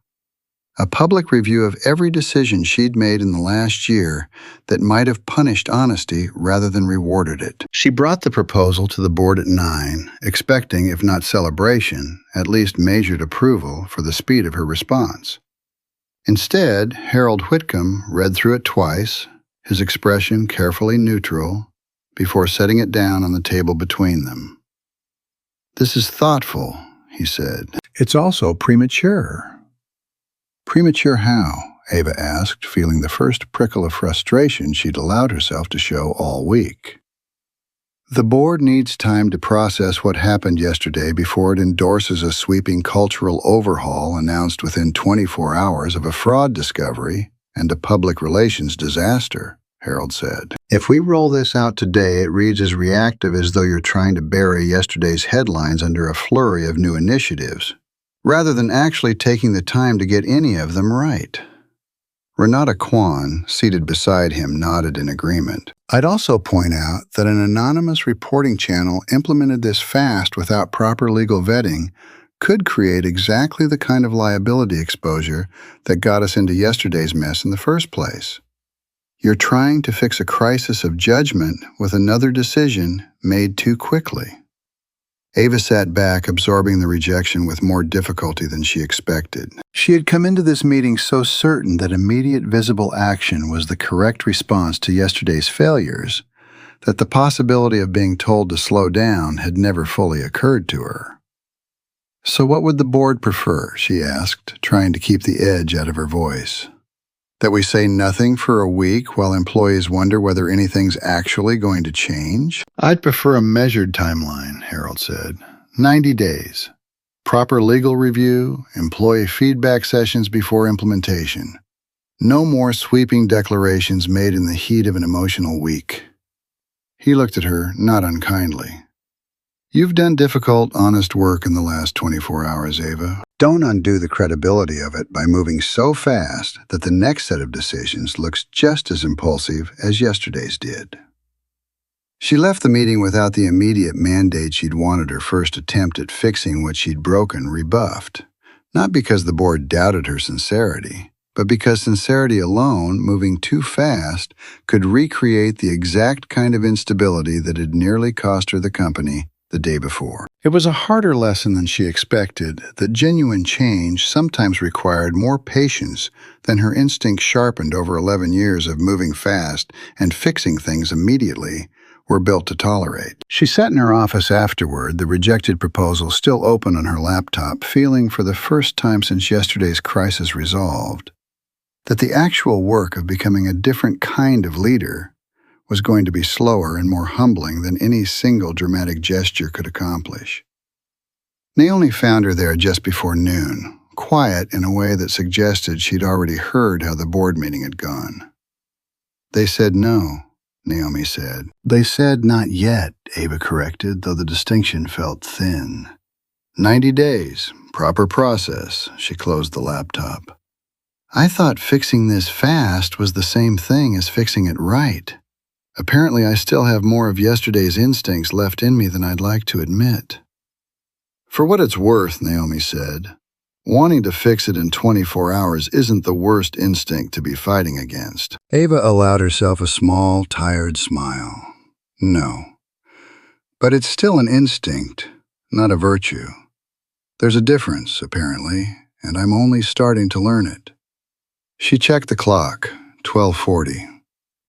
A: a public review of every decision she'd made in the last year that might have punished honesty rather than rewarded it. She brought the proposal to the board at 9, expecting, if not celebration, at least measured approval for the speed of her response. Instead, Harold Whitcomb read through it twice, his expression carefully neutral, before setting it down on the table between them. "This is thoughtful," he said. "It's also premature." "Premature how?" Ava asked, feeling the first prickle of frustration she'd allowed herself to show all week. "The board needs time to process what happened yesterday before it endorses a sweeping cultural overhaul announced within 24 hours of a fraud discovery and a public relations disaster," Harold said. "If we roll this out today, it reads as reactive as though you're trying to bury yesterday's headlines under a flurry of new initiatives, rather than actually taking the time to get any of them right." Renata Kwan, seated beside him, nodded in agreement. "I'd also point out that an anonymous reporting channel implemented this fast without proper legal vetting could create exactly the kind of liability exposure that got us into yesterday's mess in the first place. You're trying to fix a crisis of judgment with another decision made too quickly." Ava sat back, absorbing the rejection with more difficulty than she expected. She had come into this meeting so certain that immediate visible action was the correct response to yesterday's failures that the possibility of being told to slow down had never fully occurred to her. "So what would the board prefer?" she asked, trying to keep the edge out of her voice. "That we say nothing for a week while employees wonder whether anything's actually going to change?" "I'd prefer a measured timeline," Harold said. 90 days. Proper legal review, employee feedback sessions before implementation. No more sweeping declarations made in the heat of an emotional week. He looked at her, not unkindly. "You've done difficult, honest work in the last 24 hours, Ava. Don't undo the credibility of it by moving so fast that the next set of decisions looks just as impulsive as yesterday's did." She left the meeting without the immediate mandate she'd wanted her first attempt at fixing what she'd broken rebuffed, not because the board doubted her sincerity, but because sincerity alone, moving too fast, could recreate the exact kind of instability that had nearly cost her the company the day before. It was a harder lesson than she expected, that genuine change sometimes required more patience than her instinct sharpened over 11 years of moving fast and fixing things immediately were built to tolerate. She sat in her office afterward, the rejected proposal still open on her laptop, feeling for the first time since yesterday's crisis resolved that the actual work of becoming a different kind of leader was going to be slower and more humbling than any single dramatic gesture could accomplish. Naomi found her there just before noon, quiet in a way that suggested she'd already heard how the board meeting had gone. "They said no," Naomi said. "They said not yet," Ava corrected, though the distinction felt thin. 90 days, proper process." She closed the laptop. "I thought fixing this fast was the same thing as fixing it right. Apparently I still have more of yesterday's instincts left in me than I'd like to admit." "For what it's worth," Naomi said, "wanting to fix it in 24 hours isn't the worst instinct to be fighting against." Ava allowed herself a small, tired smile. "No. But it's still an instinct, not a virtue. There's a difference, apparently, and I'm only starting to learn it." She checked the clock, 12:40.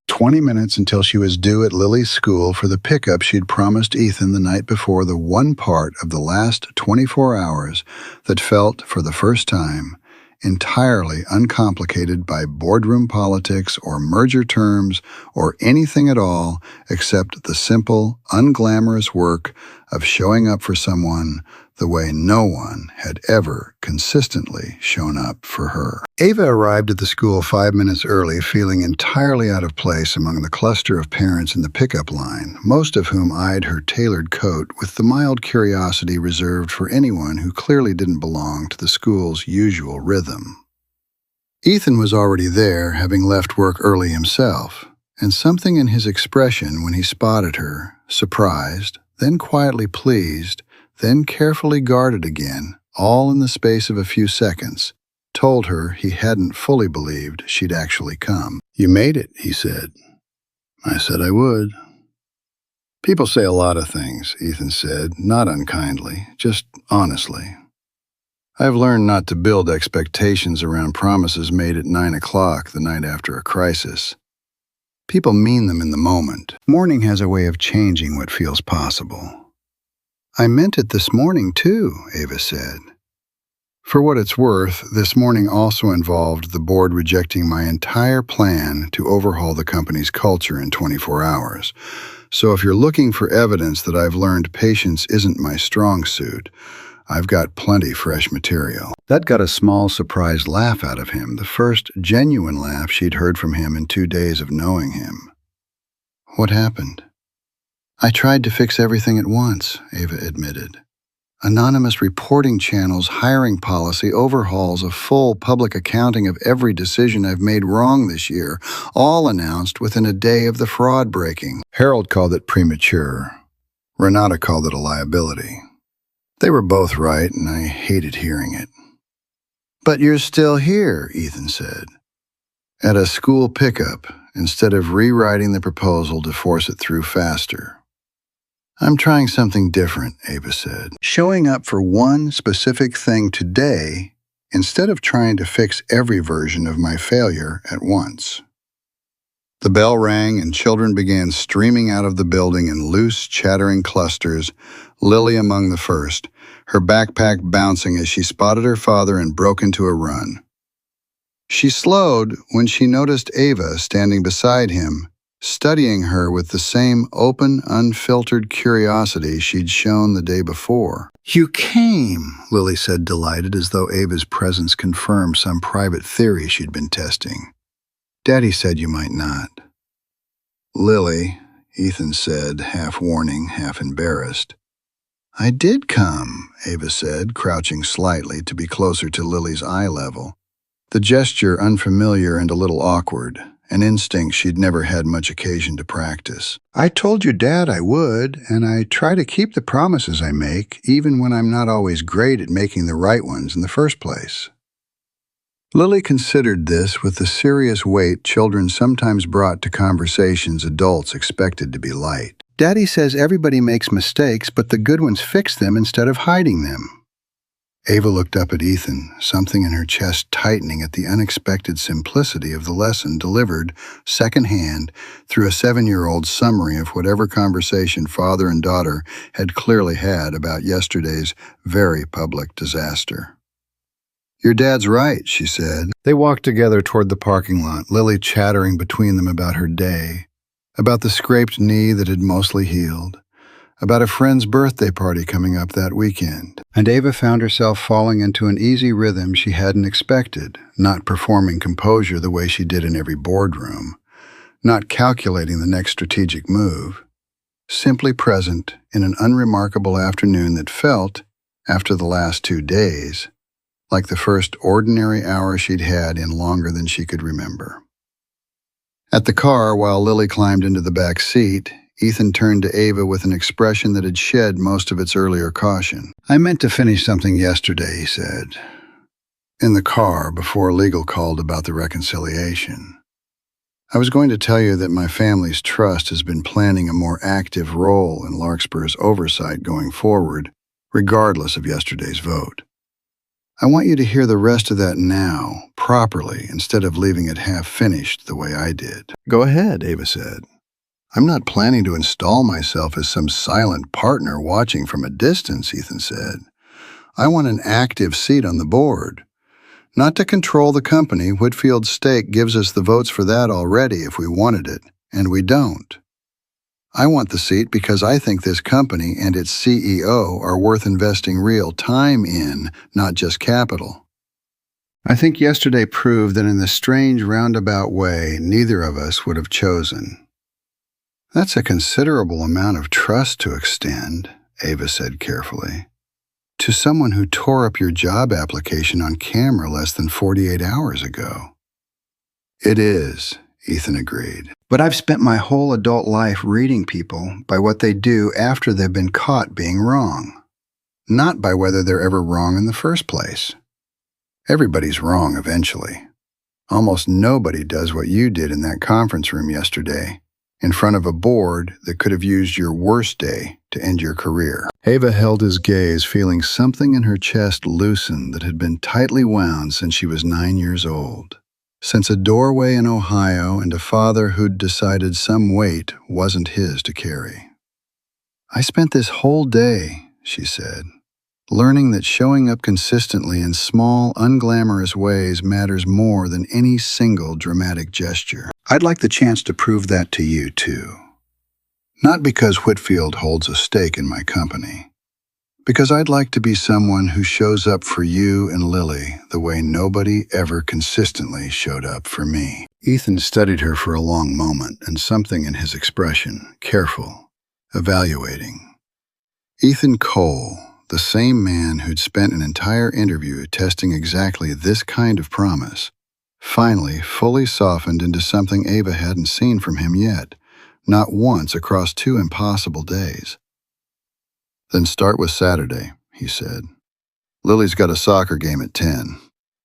A: 20 minutes until she was due at Lily's school for the pickup she'd promised Ethan the night before, the one part of the last 24 hours that felt, for the first time, entirely uncomplicated by boardroom politics or merger terms or anything at all except the simple, unglamorous work of showing up for someone the way no one had ever consistently shown up for her. Ava arrived at the school 5 minutes early, feeling entirely out of place among the cluster of parents in the pickup line, most of whom eyed her tailored coat with the mild curiosity reserved for anyone who clearly didn't belong to the school's usual rhythm. Ethan was already there, having left work early himself, and something in his expression when he spotted her, surprised, then quietly pleased, then carefully guarded again, all in the space of a few seconds, told her he hadn't fully believed she'd actually come. "You made it," he said. "I said I would." "People say a lot of things," Ethan said, not unkindly, just honestly. "I've learned not to build expectations around promises made at 9 o'clock the night after a crisis. People mean them in the moment. Morning has a way of changing what feels possible." "I meant it this morning, too," Ava said. For what it's worth, this morning also involved the board rejecting my entire plan to overhaul the company's culture in 24 hours. So if you're looking for evidence that I've learned patience isn't my strong suit, I've got plenty fresh material. That got a small, surprised laugh out of him, the first genuine laugh she'd heard from him in 2 days of knowing him. "What happened?" "I tried to fix everything at once," Ava admitted. "Anonymous reporting channels, hiring policy, overhauls, a full public accounting of every decision I've made wrong this year, all announced within a day of the fraud breaking." Harold called it premature. Renata called it a liability. They were both right, and I hated hearing it. "But you're still here," Ethan said. "At a school pickup, instead of rewriting the proposal to force it through faster." "I'm trying something different," Ava said. "Showing up for one specific thing today instead of trying to fix every version of my failure at once." The bell rang and children began streaming out of the building in loose, chattering clusters, Lily among the first, her backpack bouncing as she spotted her father and broke into a run. She slowed when she noticed Ava standing beside him, studying her with the same open, unfiltered curiosity she'd shown the day before. "You came," Lily said, delighted, as though Ava's presence confirmed some private theory she'd been testing. "Daddy said you might not." "Lily," Ethan said, half warning, half embarrassed. "I did come," Ava said, crouching slightly to be closer to Lily's eye level, the gesture unfamiliar and a little awkward, an instinct she'd never had much occasion to practice. "I told your dad I would, and I try to keep the promises I make, even when I'm not always great at making the right ones in the first place." Lily considered this with the serious weight children sometimes brought to conversations adults expected to be light. "Daddy says everybody makes mistakes, but the good ones fix them instead of hiding them." Ava looked up at Ethan, something in her chest tightening at the unexpected simplicity of the lesson delivered secondhand through a 7-year-old's summary of whatever conversation father and daughter had clearly had about yesterday's very public disaster. "Your dad's right," she said. They walked together toward the parking lot, Lily chattering between them about her day, about the scraped knee that had mostly healed, about a friend's birthday party coming up that weekend. And Ava found herself falling into an easy rhythm she hadn't expected, not performing composure the way she did in every boardroom, not calculating the next strategic move, simply present in an unremarkable afternoon that felt, after the last 2 days, like the first ordinary hour she'd had in longer than she could remember. At the car, while Lily climbed into the back seat, Ethan turned to Ava with an expression that had shed most of its earlier caution. "I meant to finish something yesterday," he said, in the car before legal called about the reconciliation. "I was going to tell you that my family's trust has been planning a more active role in Larkspur's oversight going forward, regardless of yesterday's vote. I want you to hear the rest of that now, properly, instead of leaving it half-finished the way I did." "Go ahead," Ava said. "I'm not planning to install myself as some silent partner watching from a distance," Ethan said. "I want an active seat on the board. Not to control the company, Whitfield's stake gives us the votes for that already if we wanted it, and we don't. I want the seat because I think this company and its CEO are worth investing real time in, not just capital. I think yesterday proved that in the strange roundabout way neither of us would have chosen." "That's a considerable amount of trust to extend," Ava said carefully, "to someone who tore up your job application on camera less than 48 hours ago." "It is," Ethan agreed. "But I've spent my whole adult life reading people by what they do after they've been caught being wrong, not by whether they're ever wrong in the first place. Everybody's wrong eventually. Almost nobody does what you did in that conference room yesterday, in front of a board that could have used your worst day to end your career." Ava held his gaze, feeling something in her chest loosen that had been tightly wound since she was 9 years old, since a doorway in Ohio and a father who'd decided some weight wasn't his to carry. "I spent this whole day," she said, "learning that showing up consistently in small, unglamorous ways matters more than any single dramatic gesture. I'd like the chance to prove that to you, too. Not because Whitfield holds a stake in my company, because I'd like to be someone who shows up for you and Lily the way nobody ever consistently showed up for me." Ethan studied her for a long moment, and something in his expression, careful, evaluating. Ethan Cole, the same man who'd spent an entire interview testing exactly this kind of promise, finally fully softened into something Ava hadn't seen from him yet, not once across 2 impossible days. "Then start with Saturday," he said. "Lily's got a soccer game at 10.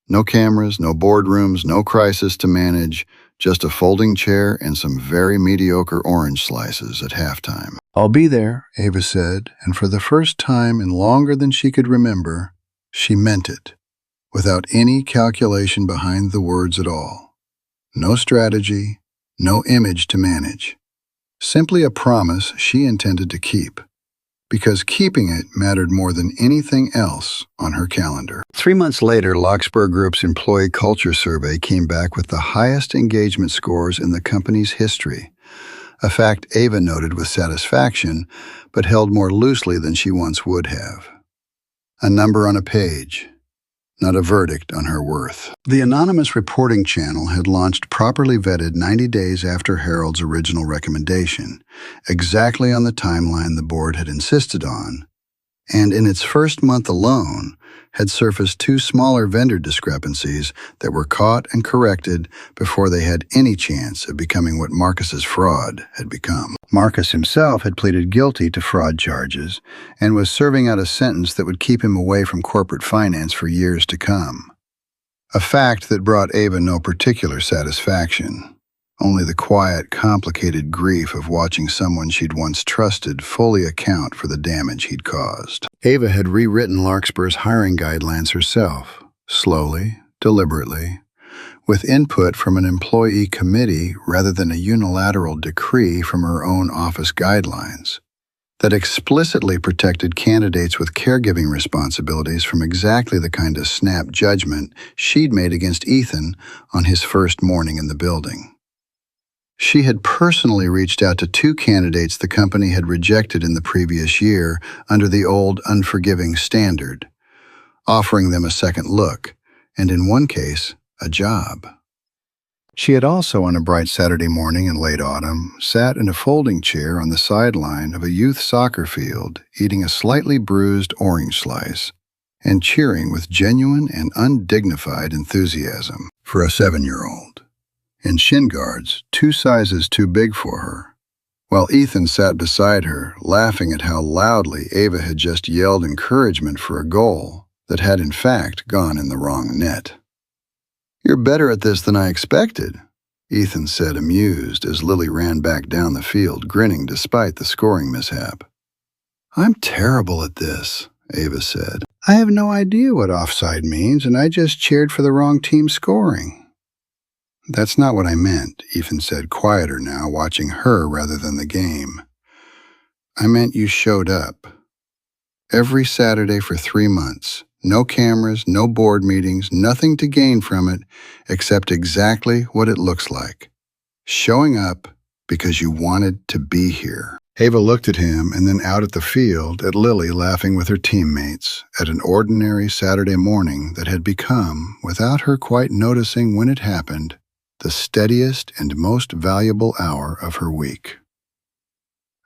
A: No cameras, no boardrooms, no crisis to manage, just a folding chair and some very mediocre orange slices at halftime." "I'll be there," Ava said, and for the first time in longer than she could remember, she meant it, without any calculation behind the words at all. No strategy, no image to manage. Simply a promise she intended to keep, because keeping it mattered more than anything else on her calendar. 3 months later, Larkspur Group's employee culture survey came back with the highest engagement scores in the company's history, a fact Ava noted with satisfaction, but held more loosely than she once would have. A number on a page, not a verdict on her worth. The anonymous reporting channel had launched properly vetted 90 days after Harold's original recommendation, exactly on the timeline the board had insisted on, and in its first month alone had surfaced 2 smaller vendor discrepancies that were caught and corrected before they had any chance of becoming what Marcus's fraud had become. Marcus himself had pleaded guilty to fraud charges and was serving out a sentence that would keep him away from corporate finance for years to come. A fact that brought Ava no particular satisfaction, only the quiet, complicated grief of watching someone she'd once trusted fully account for the damage he'd caused. Ava had rewritten Larkspur's hiring guidelines herself, slowly, deliberately, with input from an employee committee rather than a unilateral decree from her own office guidelines that explicitly protected candidates with caregiving responsibilities from exactly the kind of snap judgment she'd made against Ethan on his first morning in the building. She had personally reached out to 2 candidates the company had rejected in the previous year under the old unforgiving standard, offering them a second look, and in one case, a job. She had also, on a bright Saturday morning in late autumn, sat in a folding chair on the sideline of a youth soccer field, eating a slightly bruised orange slice and cheering with genuine and undignified enthusiasm for a 7-year-old, in shin guards 2 sizes too big for her, while Ethan sat beside her, laughing at how loudly Ava had just yelled encouragement for a goal that had in fact gone in the wrong net. "You're better at this than I expected," Ethan said, amused, as Lily ran back down the field, grinning despite the scoring mishap. "I'm terrible at this," Ava said. "I have no idea what offside means, and I just cheered for the wrong team scoring." "That's not what I meant," Ethan said, quieter now, watching her rather than the game. "I meant you showed up. Every Saturday for 3 months. No cameras, no board meetings, nothing to gain from it except exactly what it looks like. Showing up because you wanted to be here." Ava looked at him and then out at the field, at Lily laughing with her teammates, at an ordinary Saturday morning that had become, without her quite noticing when it happened, the steadiest and most valuable hour of her week.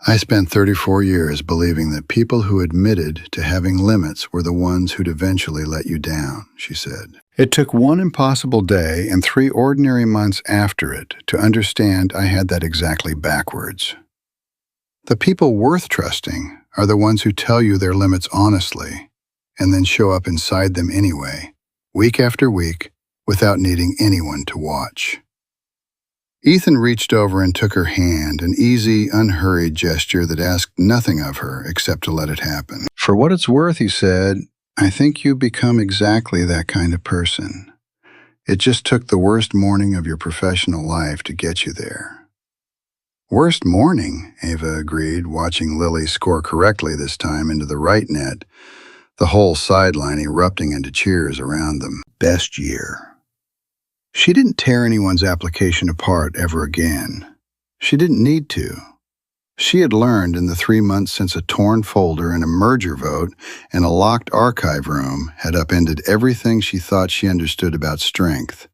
A: "I spent 34 years believing that people who admitted to having limits were the ones who'd eventually let you down," she said. "It took 1 impossible day and 3 ordinary months after it to understand I had that exactly backwards. The people worth trusting are the ones who tell you their limits honestly and then show up inside them anyway, week after week, without needing anyone to watch." Ethan reached over and took her hand, an easy, unhurried gesture that asked nothing of her except to let it happen. "For what it's worth," he said, "I think you've become exactly that kind of person. It just took the worst morning of your professional life to get you there." "Worst morning," Ava agreed, watching Lily score correctly this time into the right net, the whole sideline erupting into cheers around them. "Best year." She didn't tear anyone's application apart ever again. She didn't need to. She had learned in the 3 months since a torn folder and a merger vote in a locked archive room had upended everything she thought she understood about strength,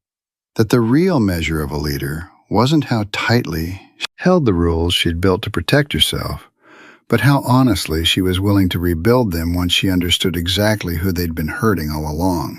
A: that the real measure of a leader wasn't how tightly she held the rules she'd built to protect herself, but how honestly she was willing to rebuild them once she understood exactly who they'd been hurting all along.